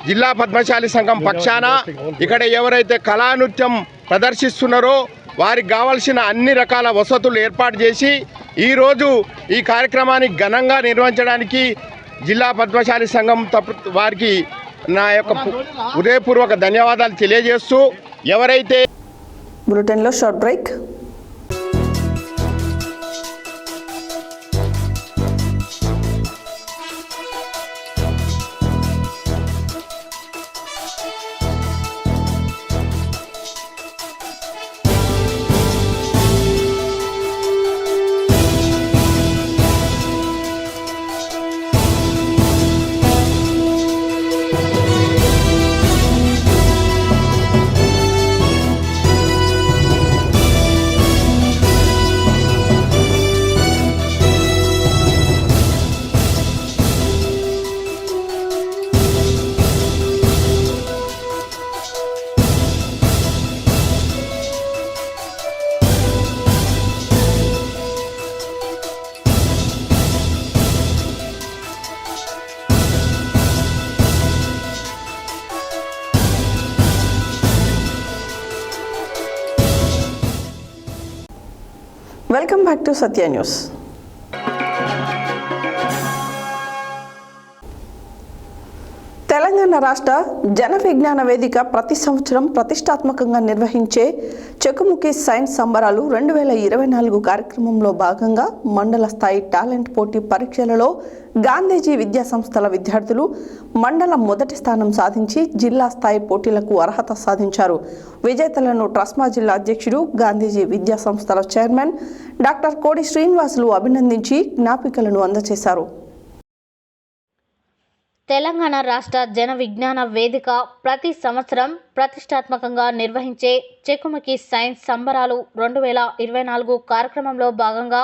జిల్లా పద్మశాలి సంఘం పక్షాన ఇక్కడ ఎవరైతే కళానృత్యం ప్రదర్శిస్తున్నారో వారికి కావాల్సిన అన్ని రకాల వసతులు ఏర్పాటు చేసి ఈరోజు ఈ కార్యక్రమాన్ని ఘనంగా నిర్వహించడానికి జిల్లా పద్మశాలి సంఘం వారికి నా యొక్క హృదయపూర్వక ధన్యవాదాలు తెలియజేస్తూ ఎవరైతే బులెటిన్లో short break. Welcome back to Satya news. Telangana రాష్ట్ర జన విజ్ఞాన వేదిక ప్రతి సంవత్సరం ప్రతిష్టాత్మకంగా నిర్వహించే చెకుముకి సైన్స్ సంబరాలు 2024 కార్యక్రమంలో భాగంగా మండల స్థాయి టాలెంట్ పోటీ పరీక్షలలో గాంధీజీ విద్యా సంస్థల విద్యార్థులు మండలం మొదటి స్థానం సాధించి జిల్లా స్థాయి పోటీలకు అర్హత సాధించారు. విజేతలను ట్రస్మా జిల్లా అధ్యక్షుడు గాంధీజీ విద్యా సంస్థల చైర్మన్ డాక్టర్ కోడి శ్రీనివాసులు అభినందించి జ్ఞాపికలను అందజేశారు. తెలంగాణ రాష్ట్ర జన విజ్ఞాన వేదిక ప్రతి సంవత్సరం ప్రతిష్టాత్మకంగా నిర్వహించే చెకుముకి సైన్స్ సంబరాలు 2024 కార్యక్రమంలో భాగంగా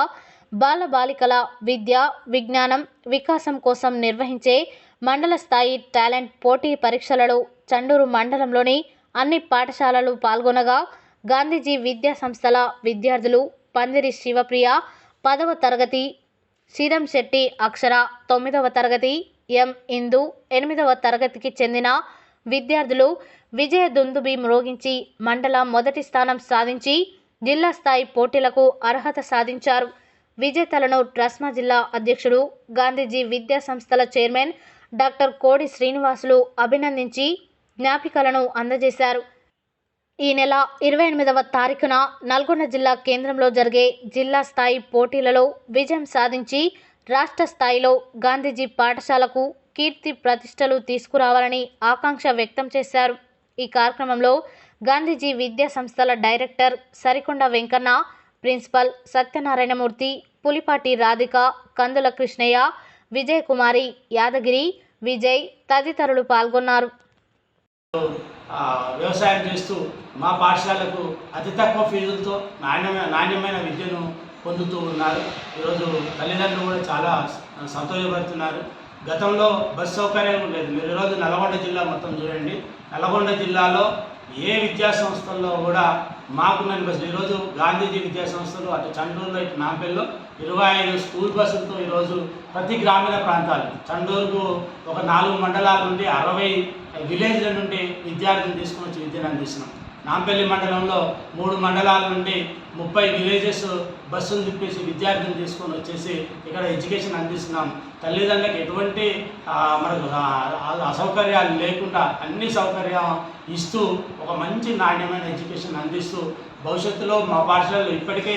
బాలబాలికల విద్య, విజ్ఞానం, వికాసం కోసం నిర్వహించే మండల స్థాయి టాలెంట్ పోటీ పరీక్షలలో చండూరు మండలంలోని అన్ని పాఠశాలలు పాల్గొనగా గాంధీజీ విద్యా సంస్థల విద్యార్థులు పందిరి శివప్రియ 10వ తరగతి, శ్రీరం శెట్టి అక్షర 9వ తరగతి, ఎం ఇందు 8వ తరగతికి చెందిన విద్యార్థులు విజయ దుందుబి మ్రోగించి మండల మొదటి స్థానం సాధించి జిల్లా స్థాయి పోటీలకు అర్హత సాధించారు. విజేతలను ట్రస్మా జిల్లా అధ్యక్షుడు గాంధీజీ విద్యా సంస్థల చైర్మన్ డాక్టర్ కోడి శ్రీనివాసులు అభినందించి జ్ఞాపికలను అందజేశారు. ఈ నెల 28వ తారీఖున నల్గొండ జిల్లా కేంద్రంలో జరిగే జిల్లా స్థాయి పోటీలలో విజయం సాధించి రాష్ట్ర స్థాయిలో గాంధీజీ పాఠశాలకు కీర్తి ప్రతిష్టలు తీసుకురావాలని ఆకాంక్ష వ్యక్తం చేశారు. ఈ కార్యక్రమంలో గాంధీజీ విద్యా సంస్థల డైరెక్టర్ సరికొండ వెంకన్న, ప్రిన్సిపల్ సత్యనారాయణమూర్తి, పులిపాటి రాధిక, కందుల కృష్ణయ్య, విజయకుమారి, యాదగిరి, విజయ్ తదితరులు పాల్గొన్నారు. వ్యవసాయం చేస్తూ మా పాఠశాలకు అతి తక్కువ ఫీజులతో నాణ్యమైన విద్యను పొందుతూ ఉన్నారు. ఈరోజు తల్లిదండ్రులు కూడా చాలా సంతోషపడుతున్నారు. గతంలో బస్ సౌకర్యం లేదు. మీరు ఈరోజు నల్గొండ జిల్లా మొత్తం చూడండి. నల్గొండ జిల్లాలో ఏ విద్యా సంస్థల్లో కూడా మాకున్న బస్సులు ఈరోజు గాంధీజీ విద్యా సంస్థలు అటు చండూరులో ఇటు నాంపల్లిలో 25 స్కూల్ బస్సులతో ఈరోజు ప్రతి గ్రామీణ ప్రాంతాలు చండూరుకు ఒక 4 మండలాల నుండి 60 విలేజ్ల నుండి విద్యార్థులను తీసుకొని వచ్చి విద్యను అందిస్తున్నాం. నాంపల్లి మండలంలో 3 మండలాల నుండి 30 విలేజెస్ బస్సులు తిప్పేసి విద్యార్థులను తీసుకొని వచ్చేసి ఇక్కడ ఎడ్యుకేషన్ అందిస్తున్నాం. తల్లిదండ్రులకు ఎటువంటి మనకు అసౌకర్యాలు లేకుండా అన్ని సౌకర్యం ఇస్తూ ఒక మంచి నాణ్యమైన ఎడ్యుకేషన్ అందిస్తూ భవిష్యత్తులో మా పాఠశాలలో ఇప్పటికే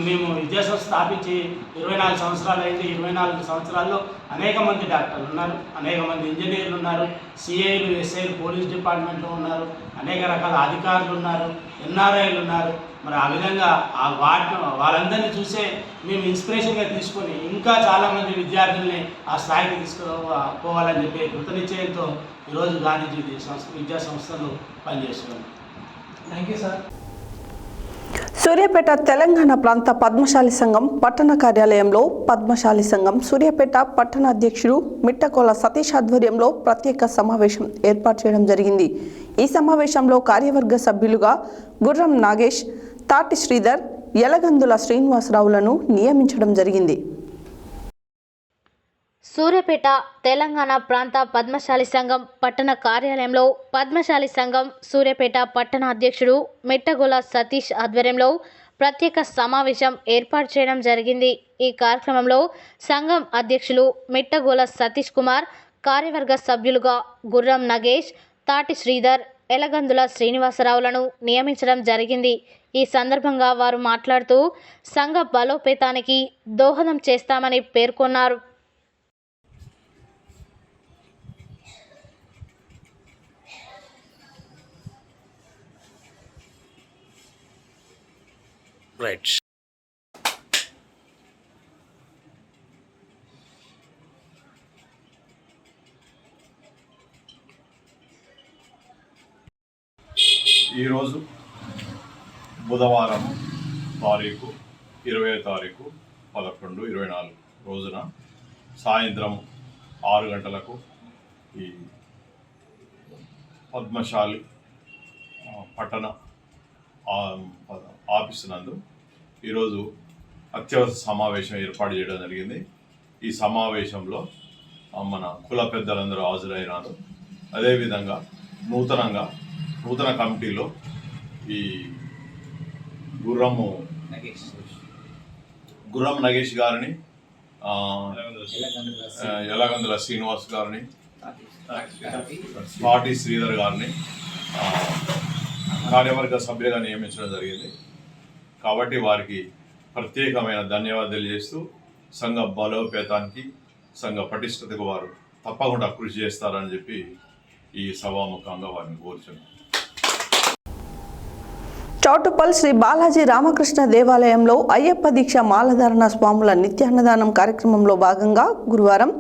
మేము విద్యాసంస్థ స్థాపించి 24 సంవత్సరాలు అయింది. 24 సంవత్సరాల్లో అనేక మంది డాక్టర్లు ఉన్నారు, అనేక మంది ఇంజనీర్లు ఉన్నారు, సిఐలు, ఎస్ఐలు పోలీస్ డిపార్ట్మెంట్లో ఉన్నారు, అనేక రకాల అధికారులు ఉన్నారు, ఎన్ఆర్ఐలు ఉన్నారు. మరి ఆ విధంగా వాళ్ళందరినీ చూసే మేము ఇన్స్పిరేషన్గా తీసుకొని ఇంకా చాలామంది విద్యార్థుల్ని ఆ స్థాయికి తీసుకుపోవాలని చెప్పి కృతనిశ్చయంతో ఈరోజు గాంధీజీ విద్యా సంస్థలు పనిచేస్తున్నాం. Thank you sir. Suryapet Telangana ప్రాంత పద్మశాలి సంఘం పట్టణ కార్యాలయంలో పద్మశాలి సంఘం సూర్యాపేట పట్టణ అధ్యక్షుడు మిట్టకోల సతీష్ ఆధ్వర్యంలో ప్రత్యేక సమావేశం ఏర్పాటు చేయడం జరిగింది. ఈ సమావేశంలో కార్యవర్గ సభ్యులుగా గుర్రం నాగేష్, తాటి శ్రీధర్, యలగందుల శ్రీనివాసరావులను నియమించడం జరిగింది. సూర్యాపేట తెలంగాణ ప్రాంత పద్మశాలి సంఘం పట్టణ కార్యాలయంలో పద్మశాలి సంఘం సూర్యాపేట పట్టణ అధ్యక్షుడు మిట్టగోల సతీష్ ఆధ్వర్యంలో ప్రత్యేక సమావేశం ఏర్పాటు చేయడం జరిగింది. ఈ కార్యక్రమంలో సంఘం అధ్యక్షులు మిట్టగోల సతీష్ కుమార్, కార్యవర్గ సభ్యులుగా గుర్రం నగేష్, తాటి శ్రీధర్, యలగందుల శ్రీనివాసరావులను నియమించడం జరిగింది. ఈ సందర్భంగా వారు మాట్లాడుతూ సంఘ బలోపేతానికి దోహదం చేస్తామని పేర్కొన్నారు. రైట్. ఈరోజు బుధవారం తారీఖు 20వ తారీఖు 11/24 రోజున సాయంత్రం 6 గంటలకు ఈ పద్మశాలి పట్టణ ఆఫీసు నందు ఈరోజు అత్యవసర సమావేశం ఏర్పాటు చేయడం జరిగింది. ఈ సమావేశంలో మన కుల పెద్దలందరూ హాజరైనారు. అదేవిధంగా నూతన కమిటీలో ఈ గుర్రం నగేష్ గారిని, యలగందుల శ్రీనివాస్ గారిని, స్వాతి శ్రీధర్ గారిని కార్యవర్గ సభ్యులుగా నియమించడం జరిగింది. కాబట్టి వారికి ప్రత్యేకమైన ధన్యవాదాలు తెలియజేస్తూ సంఘ బలోపేతానికి సంఘ పటిష్టతకు వారు తప్పకుండా కృషి చేస్తారని చెప్పి ఈ సభాముఖంగా వారిని కోరుచున్నాను. చౌటుప్పల్ శ్రీ బాలాజీ రామకృష్ణ దేవాలయంలో అయ్యప్ప దీక్ష మాలధారణ స్వాముల నిత్యాన్నదానం కార్యక్రమంలో భాగంగా గురువారం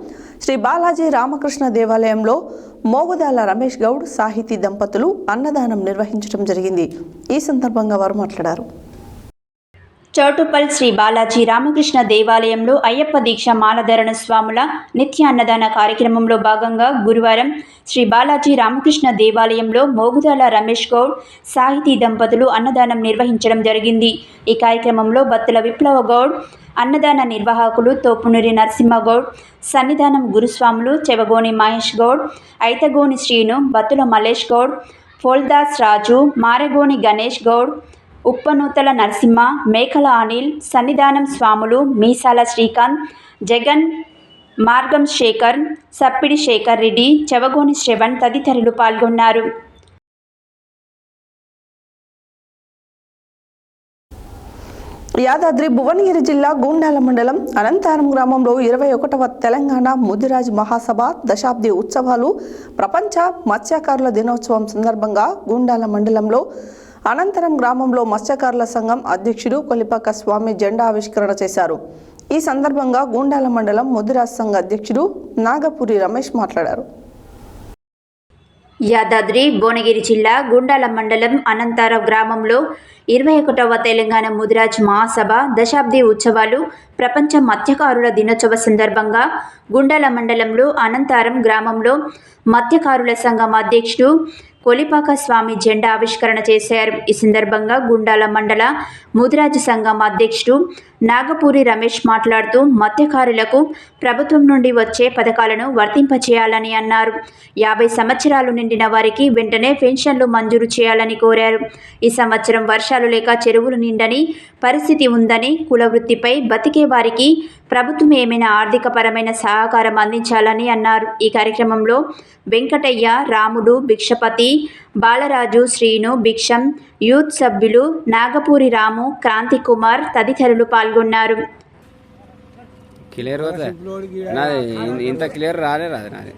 శ్రీ బాలాజీ రామకృష్ణ దేవాలయంలో మోగుదాల రమేష్ గౌడ్ సాహితీ దంపతులు అన్నదానం నిర్వహించడం జరిగింది. ఈ సందర్భంగా వారు మాట్లాడారు. చౌటుప్పల్ శ్రీ బాలాజీ రామకృష్ణ దేవాలయంలో అయ్యప్ప దీక్ష మాలధరణ స్వాముల నిత్య అన్నదాన కార్యక్రమంలో భాగంగా గురువారం శ్రీ బాలాజీ రామకృష్ణ దేవాలయంలో మోగుదాల రమేష్ గౌడ్ సాహితీ దంపతులు అన్నదానం నిర్వహించడం జరిగింది. ఈ కార్యక్రమంలో బత్తుల విప్లవ గౌడ్, అన్నదాన నిర్వాహకులు తోపునూరి నరసింహగౌడ్, సన్నిధానం గురుస్వాములు చెవగోని మహేష్ గౌడ్, ఐతగోని శ్రీను, బత్తుల మల్లేష్ గౌడ్, ఫోల్దాస్ రాజు, మారగోని గణేష్ గౌడ్, ఉప్పనూతల నరసింహ, మేకల అనిల్, సన్నిధానం స్వాములు మీసాల శ్రీకాంత్, జగన్, మార్గం శేఖర్, సప్పిడి శేఖర్ రెడ్డి, చెవగోని శ్రవణ్ తదితరులు పాల్గొన్నారు. యాదాద్రి భువనగిరి జిల్లా గూండాల మండలం అనంతారం గ్రామంలో 21వ తెలంగాణ ముదిరాజ్ మహాసభ దశాబ్ది ఉత్సవాలు ప్రపంచ మత్స్యకారుల దినోత్సవం సందర్భంగా గూండాల మండలంలో అనంతరం గ్రామంలో మత్స్యకారుల సంఘం అధ్యక్షుడు కొలిపాక స్వామి జెండా ఆవిష్కరణ చేశారు. ఈ సందర్భంగా గూండాల మండలం ముదిరాజ్ సంఘ అధ్యక్షుడు నాగపూరి రమేష్ మాట్లాడారు. యాదాద్రి భువనగిరి జిల్లా గుండాల మండలం అనంతార గ్రామంలో 21వ తెలంగాణ ముదిరాజ్ మహాసభ దశాబ్ది ఉత్సవాలు ప్రపంచ మత్స్యకారుల దినోత్సవ సందర్భంగా గుండాల మండలంలో అనంతారం గ్రామంలో మత్స్యకారుల సంఘం అధ్యక్షుడు కొలిపాక స్వామి జెండా ఆవిష్కరణ చేశారు. ఈ సందర్భంగా గుండాల మండల ముదిరాజ్ సంఘం అధ్యక్షుడు నాగపూరి రమేష్ మాట్లాడుతూ మత్స్యకారులకు ప్రభుత్వం నుండి వచ్చే పథకాలను వర్తింపచేయాలని అన్నారు. 50 సంవత్సరాలు నిండిన వారికి వెంటనే పెన్షన్లు మంజూరు చేయాలని కోరారు. ఈ సంవత్సరం వర్షాలు లేక చెరువులు నిండని పరిస్థితి ఉందని, కుల వృత్తిపై బతికే వారికి ప్రభుత్వం ఏమైనా ఆర్థిక పరమైన సహకారం అందించాలని అన్నారు. ఈ కార్యక్రమంలో వెంకటయ్య, రాముడు, భిక్షపతి, బాలరాజు, శ్రీను, భిక్షం, యూత్ సభ్యులు నాగపూరి రాము, క్రాంతి కుమార్ తదితరులు పాల్గొన్నారు. క్లియర్ ఇంత క్లియర్ రాదు నాది.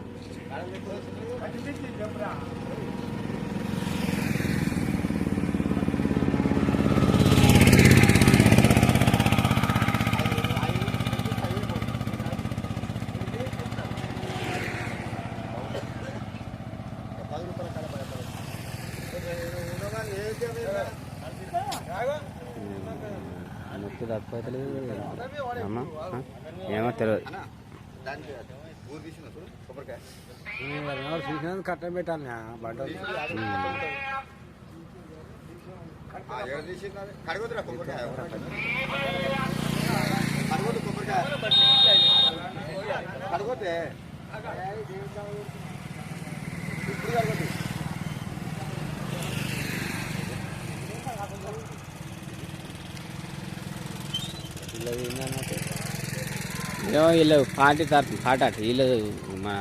తక్కువైతలేదు అమ్మా, ఏమో తెలియదు. చూసినా కట్ట పెట్టాలి బండ ఏమో వీళ్ళు పార్టీ తరఫు పాట వీళ్ళు మన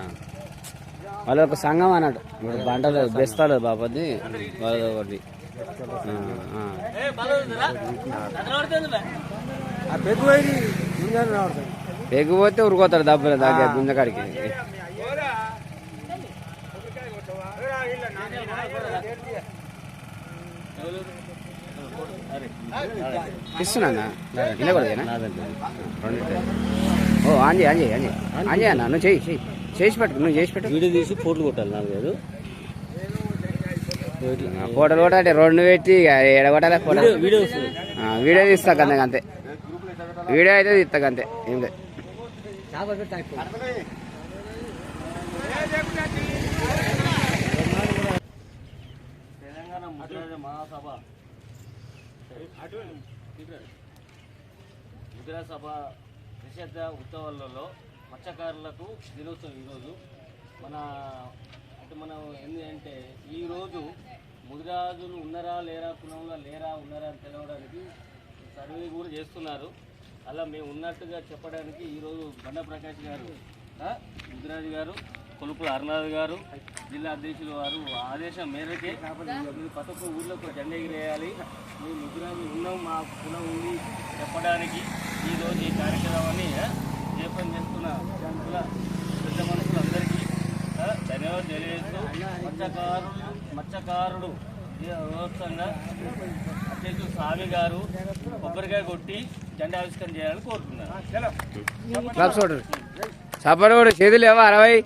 వాళ్ళ ఒక సంఘం అన్నట్టు. ఇప్పుడు బంటలు బెస్తాలు బాపది వాళ్ళ ఒకటి పెగిపోతే ఉరుకోతారు దెబ్బలు దాకా గుంజకాడికి. ఇస్తున్నా ఇలా కూడా ఓ ఆంజీ ఆంజీ ఆంజీ ఆంజీ అన్న నువ్వు చేసి పెట్టు, నువ్వు చేసి పెట్టు. వీడియో తీసి ఫోటోలు కొట్టాలి. 4 ఫోటోలు కొట్టాలి, 2 పెట్టి ఎడగొట్టాలి. ఫోటో వీడియో తీస్తా అంతే, వీడియో అయితే తీస్తా అంతే. ఏం లేదు. తెలంగాణ ముదిరాజ్ మహాసభ ముదిరాజ్ సభ నిషేధ ఉత్సవాలలో మత్స్యకారులకు దినోత్సవం ఈరోజు. మనం ఏంటి అంటే ఈరోజు ముదిరాజులు ఉన్నారా లేరా, కులంలో లేరా ఉన్నారా అని తెలవడానికి సర్వే కూడా చేస్తున్నారు. అలా మేము ఉన్నట్టుగా చెప్పడానికి ఈరోజు బండ ప్రకాష్ గారు ముదిరాజు గారు కొలుపుల అరుణాథ్ గారు జిల్లా అధ్యక్షులు వారు ఆదేశం మేరకే మీరు ప్రతి ఒక్క ఊళ్ళో జెండా ఎగిరేయాలి, మీ ముగ్గురాన్ని ఉన్నాం, మా కులం ఉంది చెప్పడానికి ఈరోజు ఈ కార్యక్రమాన్ని జయప్రదం చేస్తున్న పెద్ద మనుషులందరికీ ధన్యవాదాలు తెలియజేస్తూ మత్స్యకారుడు వ్యవస్థంగా అధ్యక్షుడు స్వామి గారు కొబ్బరికాయ కొట్టి జెండా ఆవిష్కరణ చేయాలని కోరుతున్నారు. సపోర్ట్ కూడా చేతులు లేవా 60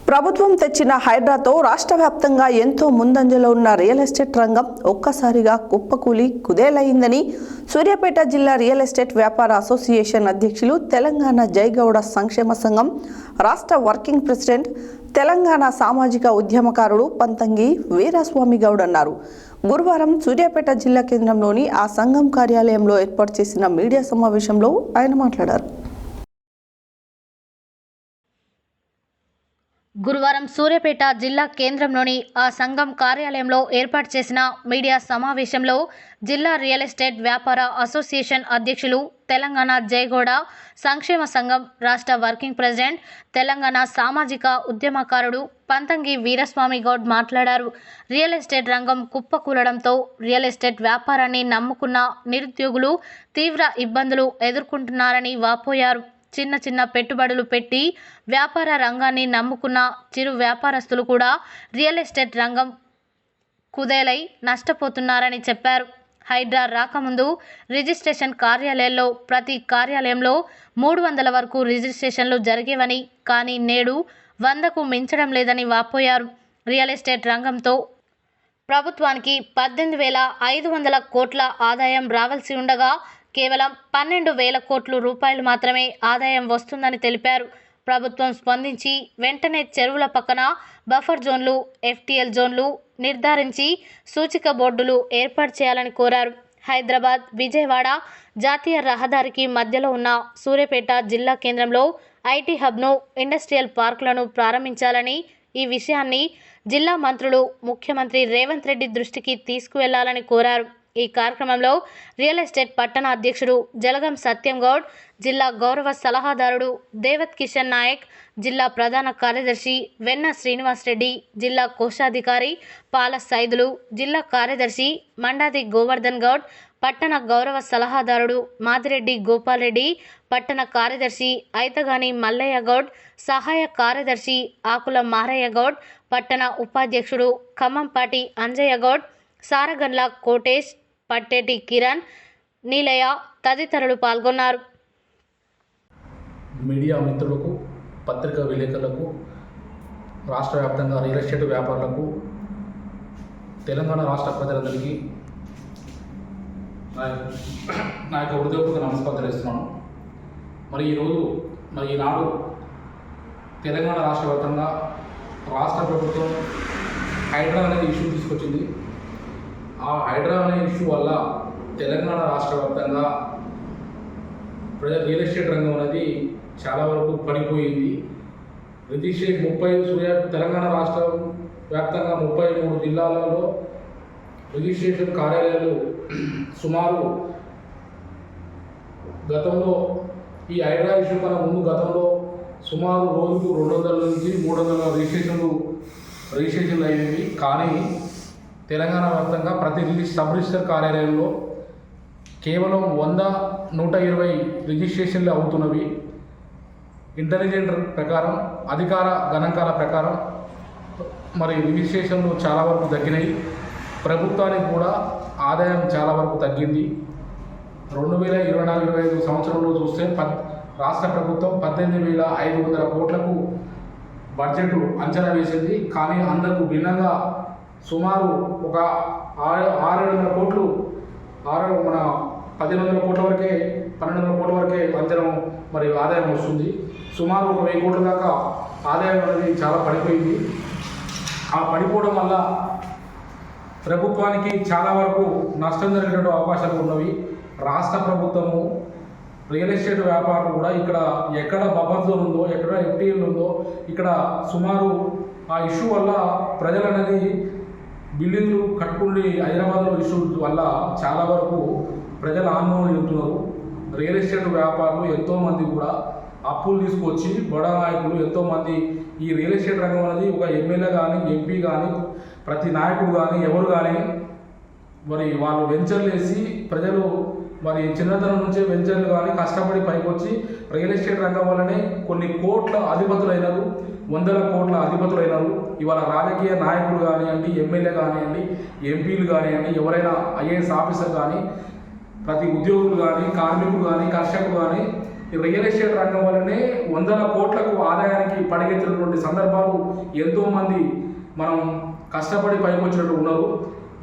ప్రభుత్వం తెచ్చిన హైడ్రాతో రాష్ట్ర వ్యాప్తంగా ఎంతో ముందంజలో ఉన్న రియల్ ఎస్టేట్ రంగం ఒక్కసారిగా కుప్పకూలి కుదేలైందని సూర్యాపేట జిల్లా రియల్ ఎస్టేట్ వ్యాపార అసోసియేషన్ అధ్యక్షులు తెలంగాణ జైగౌడ సంక్షేమ సంఘం రాష్ట్ర వర్కింగ్ ప్రెసిడెంట్ తెలంగాణ సామాజిక ఉద్యమకారుడు పంతంగి వీరస్వామి గౌడ్ అన్నారు. గురువారం సూర్యాపేట జిల్లా కేంద్రంలోని ఆ సంఘం కార్యాలయంలో ఏర్పాటు చేసిన మీడియా సమావేశంలో ఆయన మాట్లాడారు. గురువారం సూర్యాపేట జిల్లా కేంద్రంలోని ఆ సంఘం కార్యాలయంలో ఏర్పాటు చేసిన మీడియా సమావేశంలో జిల్లా రియల్ ఎస్టేట్ వ్యాపార అసోసియేషన్ అధ్యక్షులు తెలంగాణ జైగౌడ సంక్షేమ సంఘం రాష్ట్ర వర్కింగ్ ప్రెసిడెంట్ తెలంగాణ సామాజిక ఉద్యమకారుడు పంతంగి వీరస్వామి గౌడ్ మాట్లాడారు. రియల్ ఎస్టేట్ రంగం కుప్పకూలడంతో రియల్ ఎస్టేట్ వ్యాపారాన్ని నమ్ముకున్న నిరుద్యోగులు తీవ్ర ఇబ్బందులు ఎదుర్కొంటున్నారని వాపోయారు. చిన్న చిన్న పెట్టుబడులు పెట్టి వ్యాపార రంగాన్ని నమ్ముకున్న చిరు వ్యాపారస్తులు కూడా రియల్ ఎస్టేట్ రంగం కుదేలై నష్టపోతున్నారని చెప్పారు. హైడ్రా రాకముందు రిజిస్ట్రేషన్ కార్యాలయాల్లో ప్రతి కార్యాలయంలో 300 వరకు రిజిస్ట్రేషన్లు జరిగేవని, కానీ నేడు 100కు మించడం లేదని వాపోయారు. రియల్ ఎస్టేట్ రంగంతో ప్రభుత్వానికి 18,500 కోట్ల ఆదాయం రావాల్సి ఉండగా కేవలం 12,000 కోట్ల రూపాయలు మాత్రమే ఆదాయం వస్తుందని తెలిపారు. ప్రభుత్వం స్పందించి వెంటనే చెరువుల పక్కన బఫర్ జోన్లు, FTL జోన్లు నిర్ధారించి సూచిక బోర్డులు ఏర్పాటు చేయాలని కోరారు. హైదరాబాద్ విజయవాడ జాతీయ రహదారికి మధ్యలో ఉన్న సూర్యాపేట జిల్లా కేంద్రంలో IT హబ్ను, ఇండస్ట్రియల్ పార్కులను ప్రారంభించాలని, ఈ విషయాన్ని జిల్లా మంత్రులు ముఖ్యమంత్రి రేవంత్ రెడ్డి దృష్టికి తీసుకువెళ్లాలని కోరారు. ఈ కార్యక్రమంలో రియల్ ఎస్టేట్ పట్టణ అధ్యక్షుడు జలగం సత్యం గౌడ్, జిల్లా గౌరవ సలహాదారుడు దేవత్ కిషన్ నాయక్, జిల్లా ప్రధాన కార్యదర్శి వెన్న శ్రీనివాస్ రెడ్డి, జిల్లా కోశాధికారి పాల సైదులు, జిల్లా కార్యదర్శి మండాది గోవర్ధన్ గౌడ్, పట్టణ గౌరవ సలహాదారుడు మాదిరెడ్డి గోపాల్ రెడ్డి, పట్టణ కార్యదర్శి ఐతగాని మల్లయ్య గౌడ్, సహాయ కార్యదర్శి ఆకుల మారయ్య గౌడ్, పట్టణ ఉపాధ్యక్షుడు ఖమ్మంపాటి అంజయ్య గౌడ్, సారగన్ల కోటేష్, పట్టేటి కిరణ్, నీలయ తదితరులు పాల్గొన్నారు. మీడియా మిత్రులకు, పత్రికా విలేకరులకు, రాష్ట్ర వ్యాప్తంగా రియల్ ఎస్టేట్ వ్యాపారులకు, తెలంగాణ రాష్ట్ర ప్రజలందరికీ నా యొక్క హృదయపూర్వక నమస్కారం తెలియజేస్తున్నాను. ఈనాడు తెలంగాణ రాష్ట్ర వ్యాప్తంగా రాష్ట్ర ప్రభుత్వం హైడ్రా అనేది ఇష్యూ తీసుకొచ్చింది. ఆ హైడ్రా అనే ఇష్యూ వల్ల తెలంగాణ రాష్ట్ర వ్యాప్తంగా రియల్ ఎస్టేట్ రంగం అనేది చాలా వరకు పడిపోయింది. రిజిస్ట్రేషన్ తెలంగాణ రాష్ట్ర వ్యాప్తంగా 33 జిల్లాలలో రిజిస్ట్రేషన్ కార్యాలయాలు సుమారు గతంలో ఈ హైడ్రా ఇష్యూ కన్నా ముందు గతంలో సుమారు రోజుకు 200 నుంచి 300 రిజిస్ట్రేషన్లు అయ్యేవి. కానీ తెలంగాణ వ్యాప్తంగా ప్రతి సబ్ రిజిస్టర్ కార్యాలయంలో కేవలం 100-120 రిజిస్ట్రేషన్లు అవుతున్నవి. ఇంటెలిజెంట్ ప్రకారం, అధికార గణాంకాల ప్రకారం రిజిస్ట్రేషన్లు చాలా వరకు తగ్గినాయి. ప్రభుత్వానికి కూడా ఆదాయం చాలా వరకు తగ్గింది. 2024-25 సంవత్సరంలో చూస్తే రాష్ట్ర ప్రభుత్వం 18,500 కోట్లకు బడ్జెట్ అంచనా వేసింది. కానీ అందుకు భిన్నంగా సుమారు ఒక 600 కోట్లు 1,100 కోట్ల వరకే 1,200 కోట్ల వరకే అంచనా ఆదాయం వస్తుంది. సుమారు ఒక 1000 కోట్ల దాకా ఆదాయం అనేది చాలా పడిపోయింది. ఆ పడిపోవడం వల్ల ప్రభుత్వానికి చాలా వరకు నష్టం జరిగేటువంటి అవకాశాలు ఉన్నవి. రాష్ట్ర ప్రభుత్వము రియల్ ఎస్టేట్ వ్యాపారం కూడా ఇక్కడ ఎక్కడ బఫర్ జోన్ ఉందో, ఎక్కడ ఎఫ్టీఎల్ ఉందో, ఇక్కడ సుమారు ఆ ఇష్యూ వల్ల ప్రజలు అనేది బిల్డింగ్లు కట్టుకుని హైదరాబాద్లో ఇష్యూ వల్ల చాలా వరకు ప్రజలు ఆందోళన చెందుతున్నారు. రియల్ ఎస్టేట్ వ్యాపారులు ఎంతోమంది కూడా అప్పులు తీసుకొచ్చి బడా నాయకులు ఎంతోమంది ఈ రియల్ ఎస్టేట్ రంగం అనేది ఒక ఎమ్మెల్యే కానీ, ఎంపీ కానీ, ప్రతి నాయకుడు కానీ, ఎవరు కానీ మరి వాళ్ళు వెంచర్లు వేసి ప్రజలు మరి చిన్నతనం నుంచే వెంచర్లు కానీ కష్టపడి పైకి వచ్చి రియల్ ఎస్టేట్ రంగం వల్లనే కొన్ని కోట్ల అధిపతులైనారు, వందల కోట్ల అధిపతులైనారు. ఇవాళ రాజకీయ నాయకులు కానివ్వండి, ఎమ్మెల్యే కానివ్వండి, ఎంపీలు కానివ్వండి, ఎవరైనా ఐఏఎస్ ఆఫీసర్ కానీ, ప్రతి ఉద్యోగులు కానీ, కార్మికులు కానీ, కర్షకులు కానీ రియల్ ఎస్టేట్ రంగం వల్లనే వందల కోట్లకు ఆదాయానికి పడిగెత్తినటువంటి సందర్భాలు ఎంతోమంది మనం కష్టపడి పైకి వచ్చినట్టు ఉన్నారు.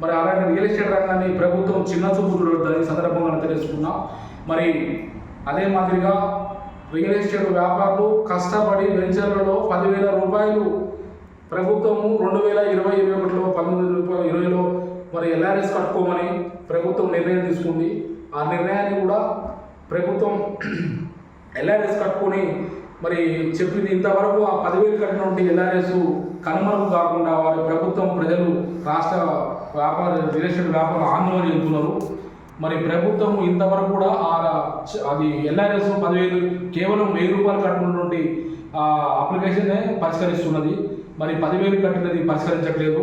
మరి అలాంటి రియల్ ఎస్టేట్ రంగాన్ని ప్రభుత్వం చిన్న చూపు చూడొద్దని సందర్భంగా తెలుసుకున్నాం. మరి అదే మాదిరిగా రియల్ ఎస్టేట్ వ్యాపారులు కష్టపడి వెంచర్లలో 10,000 రూపాయలు ప్రభుత్వము 2020-21లో 1920లో మరి ఎల్ఆర్ఎస్ కట్టుకోమని ప్రభుత్వం నిర్ణయం తీసుకుంది. ఆ నిర్ణయాన్ని కూడా ప్రభుత్వం ఎల్ఆర్ఎస్ కట్టుకొని మరి చెప్పింది. ఇంతవరకు ఆ 10,000 కట్టినటువంటి ఎల్ఆర్ఎస్ కనుమరుగు కాకుండా వారి ప్రభుత్వం, ప్రజలు, రాష్ట్ర వ్యాపార రియల్ ఎస్టేట్ వ్యాపారులు ఆందోళన చెందుతున్నారు. మరి ప్రభుత్వం ఇంతవరకు కూడా అది ఎల్ఆర్ఎస్ 10,000 కేవలం 1,000 రూపాయలు కట్టినటువంటి అప్లికేషన్నే పరిష్కరిస్తున్నది. మరి 10,000 కట్టినది పరిష్కరించట్లేదు.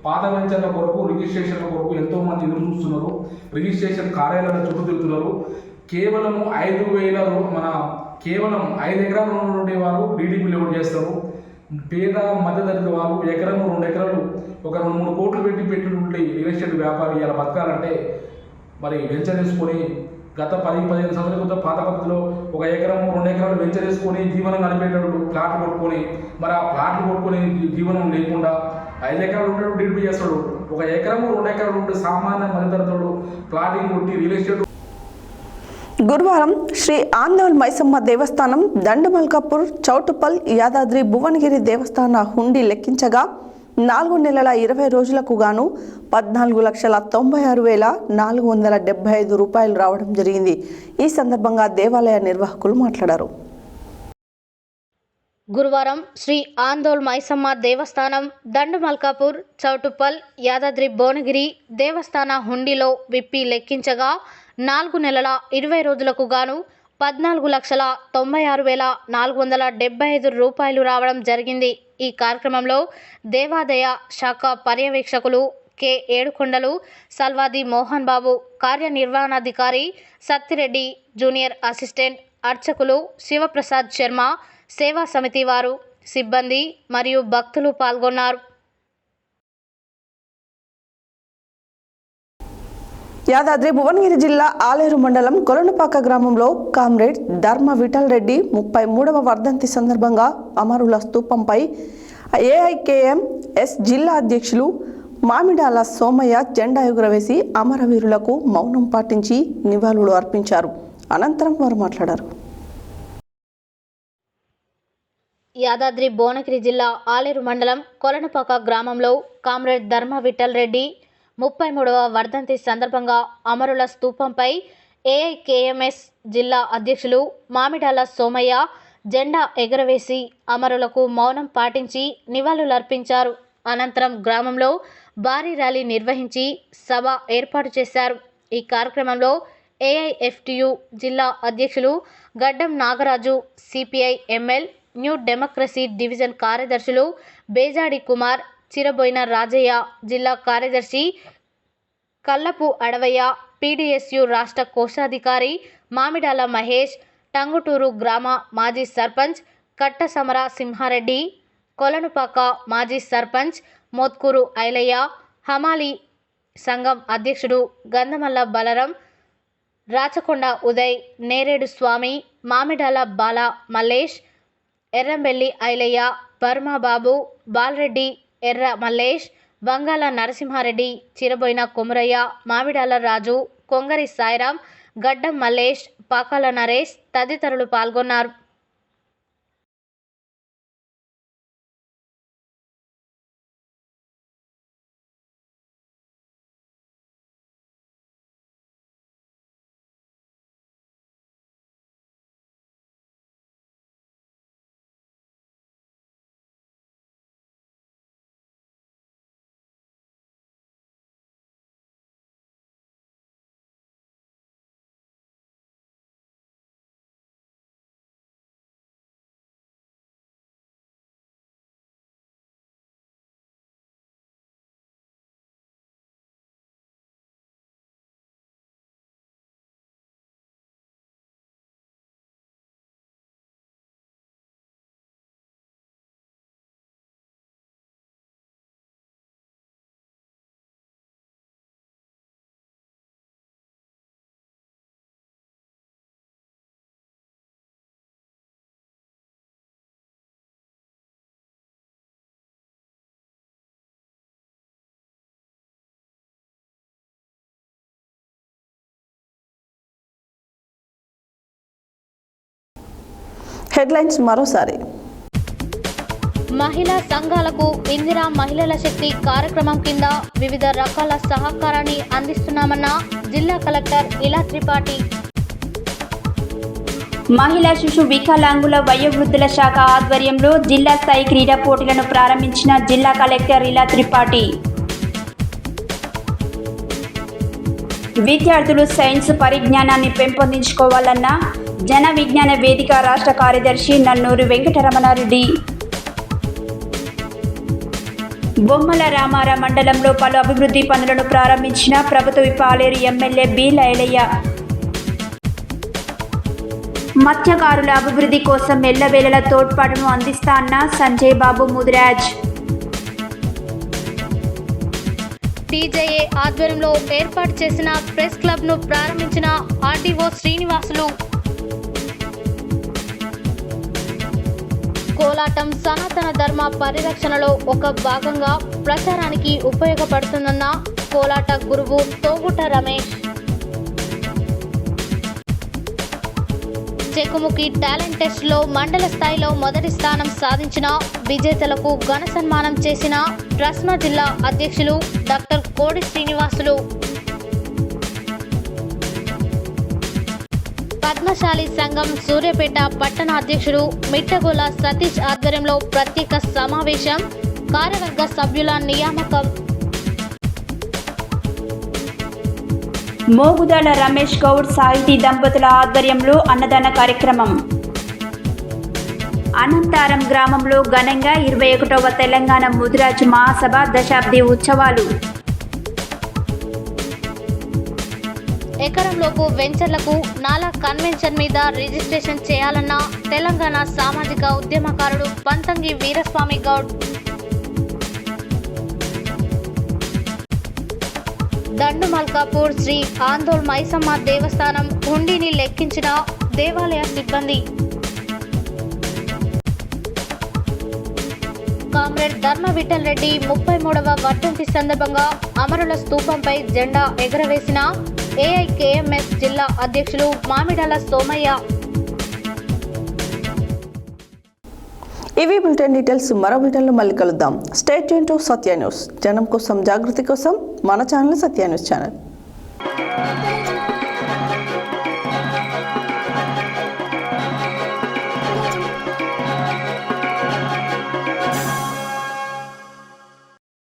పాత వెంచర్ల కొరకు, రిజిస్ట్రేషన్ల కొరకు ఎంతోమంది ఎదురు చూస్తున్నారు. రిజిస్ట్రేషన్ కార్యాలయాల చుట్టూ తిరుగుతున్నారు. కేవలం 5,000 కేవలం 5 ఎకరాలు ఉన్నటువంటి వారు డీడీపీ లెవెల్ చేస్తారు. పేద మధ్యతరగతి వాళ్ళు ఎకరం 2 ఎకరాలు ఒక 2-3 కోట్లు పెట్టినటువంటి రియల్ ఎస్టేట్ వ్యాపారి ఇలా బతకాలంటే మరి వెంచర్ వేసుకొని గత 10-15 సంవత్సరాల క్రితం పాత పద్ధతిలో 1 ఎకరం 2 ఎకరాలు వెంచర్ వేసుకొని జీవనం గడిపేటప్పుడు ప్లాట్లు కొట్టుకొని మరి ఆ ప్లాట్లు కొట్టుకొని జీవనం లేకుండా 5 ఎకరాలు ఉండేటప్పుడు డీడీపీ చేస్తాడు. 1 ఎకరం 2 ఎకరాలు ఉంటే సామాన్య మధ్యతరగతుడు ప్లాటింగ్ కొట్టి రియల్ ఎస్టేట్. గురువారం శ్రీ ఆందోళ్ మైసమ్మ దేవస్థానం దండమల్కాపూర్, చౌటుప్పల్, యాదాద్రి భువనగిరి దేవస్థాన హుండీ లెక్కించగా 4 నెలల 20 రోజులకు గాను 14,96,475 రూపాయలు రావడం జరిగింది. ఈ సందర్భంగా దేవాలయ నిర్వాహకులు మాట్లాడారు. గురువారం శ్రీ ఆందోళ్ మైసమ్మ దేవస్థానం దండమల్కాపూర్, చౌటుప్పల్, యాదాద్రి భువనగిరి దేవస్థాన హుండీలో విప్పి లెక్కించగా 4 నెలల 20 రోజులకు గాను 14,96,475 రూపాయలు రావడం జరిగింది. ఈ కార్యక్రమంలో దేవాదాయ శాఖ పర్యవేక్షకులు కె ఏడుకొండలు, సల్వాది మోహన్ బాబు, కార్యనిర్వహణాధికారి సత్తిరెడ్డి, జూనియర్ అసిస్టెంట్ అర్చకులు శివప్రసాద్ శర్మ, సేవా సమితి వారు, సిబ్బంది మరియు భక్తులు పాల్గొన్నారు. యాదాద్రి భువనగిరి జిల్లా ఆలేరు మండలం కొలనుపాక గ్రామంలో కామ్రేడ్ ధర్మ విఠల్ రెడ్డి 33వ వర్ధంతి సందర్భంగా అమరుల స్తూపంపై ఏఐకేఎంఎస్ జిల్లా అధ్యక్షులు మామిడాల సోమయ్య జెండా ఎగురవేసి అమరవీరులకు మౌనం పాటించి నివాళులు అర్పించారు. అనంతరం వారు మాట్లాడారు. యాదాద్రి భువనగిరి జిల్లా ఆలేరు మండలం కొలనుపాక గ్రామంలో కామ్రేడ్ ధర్మ విఠల్ రెడ్డి 33వ వర్ధంతి సందర్భంగా అమరుల స్తూపంపై ఏఐకేఎంఎస్ జిల్లా అధ్యక్షులు మామిడాల సోమయ్య జెండా ఎగరవేసి అమరులకు మౌనం పాటించి నివాళులర్పించారు. అనంతరం గ్రామంలో భారీ ర్యాలీ నిర్వహించి సభ ఏర్పాటు చేశారు. ఈ కార్యక్రమంలో ఏఐఎఫ్టియు జిల్లా అధ్యక్షులు గడ్డం Nagaraju, CPI ML, new democracy division కార్యదర్శులు బేజాడి కుమార్, చిరబోయిన రాజయ్య, జిల్లా కార్యదర్శి కల్లపు అడవయ్య, పీడీఎస్యు రాష్ట్ర కోశాధికారి మామిడాల మహేష్, టంగుటూరు గ్రామ మాజీ సర్పంచ్ కట్ట సమర సింహారెడ్డి, కొలనుపాక మాజీ సర్పంచ్ మోత్కూరు ఐలయ్య, హమాలి సంఘం అధ్యక్షుడు గంధమల్ల బలరం, రాచకొండ ఉదయ్, నేరేడు స్వామి, మామిడాల బాల మల్లేష్, ఎర్రంబెల్లి ఐలయ్య, బర్మాబాబు, బాలరెడ్డి, ఎర్ర మల్లేష్, వంగాల నరసింహారెడ్డి, చిరబోయిన కొమరయ్య, మామిడాల రాజు, కొంగరి సాయిరాం, గడ్డం మల్లేష్, పాకాల నరేష్ తదితరులు పాల్గొన్నారు. హెడ్లైన్స్ మరోసారి. మహిళా సంఘాలకు ఇందిరా మహిళల శక్తి కార్యక్రమం కింద వివిధ రకాల సహకారాన్ని అందిస్తున్నామన్న జిల్లా కలెక్టర్ ఇలా త్రిపాఠి. మహిళా శిశు వికలాంగుల వయోవృద్ధుల శాఖ ఆధ్వర్యంలో జిల్లా స్థాయి క్రీడా పోటీలను ప్రారంభించిన జిల్లా కలెక్టర్ ఇలా త్రిపాఠి. విద్యార్థులు సైన్స్ పరిజ్ఞానాన్ని పెంపొందించుకోవాలన్న జన విజ్ఞాన వేదిక రాష్ట్ర కార్యదర్శి నన్నూరు వెంకటరమణారెడ్డి. బొమ్మల రామార మండలంలో పలు అభివృద్ధి పనులను ప్రారంభించిన ప్రభుత్వ పాలేరు ఎమ్మెల్యే బి లైలయ్య. మత్స్యకారుల అభివృద్ధి కోసం ఎల్లవేళల తోడ్పాటును అందిస్తా అన్న సంజయ్ బాబు ముదిరాజ్. టీజేఏ ఆధ్వర్యంలో ఏర్పాటు చేసిన ప్రెస్ క్లబ్ను ప్రారంభించిన ఆర్డీఓ శ్రీనివాసులు. కోలాటం సనాతన ధర్మ పరిరక్షణలో ఒక భాగంగా ప్రచారానికి ఉపయోగపడుతుందన్న కోలాట గురువు తోగుట రమేష్. చెకుముకి టాలెంట్ టెస్ట్లో మండల స్థాయిలో మొదటి స్థానం సాధించిన విజేతలకు ఘన సన్మానం చేసిన ట్రస్మా జిల్లా అధ్యక్షులు డాక్టర్ కోడి శ్రీనివాసులు. పద్మశాలి సంఘం సూర్యాపేట పట్టణ అధ్యక్షుడు మిట్టగోల సతీష్ ఆధ్వర్యంలో ప్రత్యేక సమావేశం, కార్యవర్గ సభ్యుల నియామకం. మోగుదాల రమేష్ గౌడ్ సాహితీ దంపతుల ఆధ్వర్యంలో అన్నదాన కార్యక్రమం. అనంతారం గ్రామంలో ఘనంగా 21వ తెలంగాణ ముదిరాజ్ మహాసభ దశాబ్ది ఉత్సవాలు. ఎకరంలోపు వెంచర్లకు నాలా కన్వెన్షన్ మీద రిజిస్ట్రేషన్ చేయాలన్న తెలంగాణ సామాజిక ఉద్యమకారుడు పంతంగి వీరస్వామి గౌడ్. దండుమల్కాపూర్ శ్రీ ఆందోళ్ మైసమ్మ దేవస్థానం హుండీని లెక్కించిన దేవాలయ సిబ్బంది. కామ్రేడ్ ధర్మ విఠల్ రెడ్డి 33వ వర్ధంతి సందర్భంగా అమరుల స్తూపంపై జెండా ఎగరవేసిన ఏఐకేఎంఎస్ జిల్లా అధ్యక్షులు మామిడాల సోమయ్య. ఇవి బులెటిన్ డీటెయిల్స్. మరో బులెటిన్లో మళ్ళీ కలుద్దాం. Stay tune to Satya news. జనం కోసం, జాగృతి కోసం మన ఛానల్ సత్య న్యూస్ ఛానల్.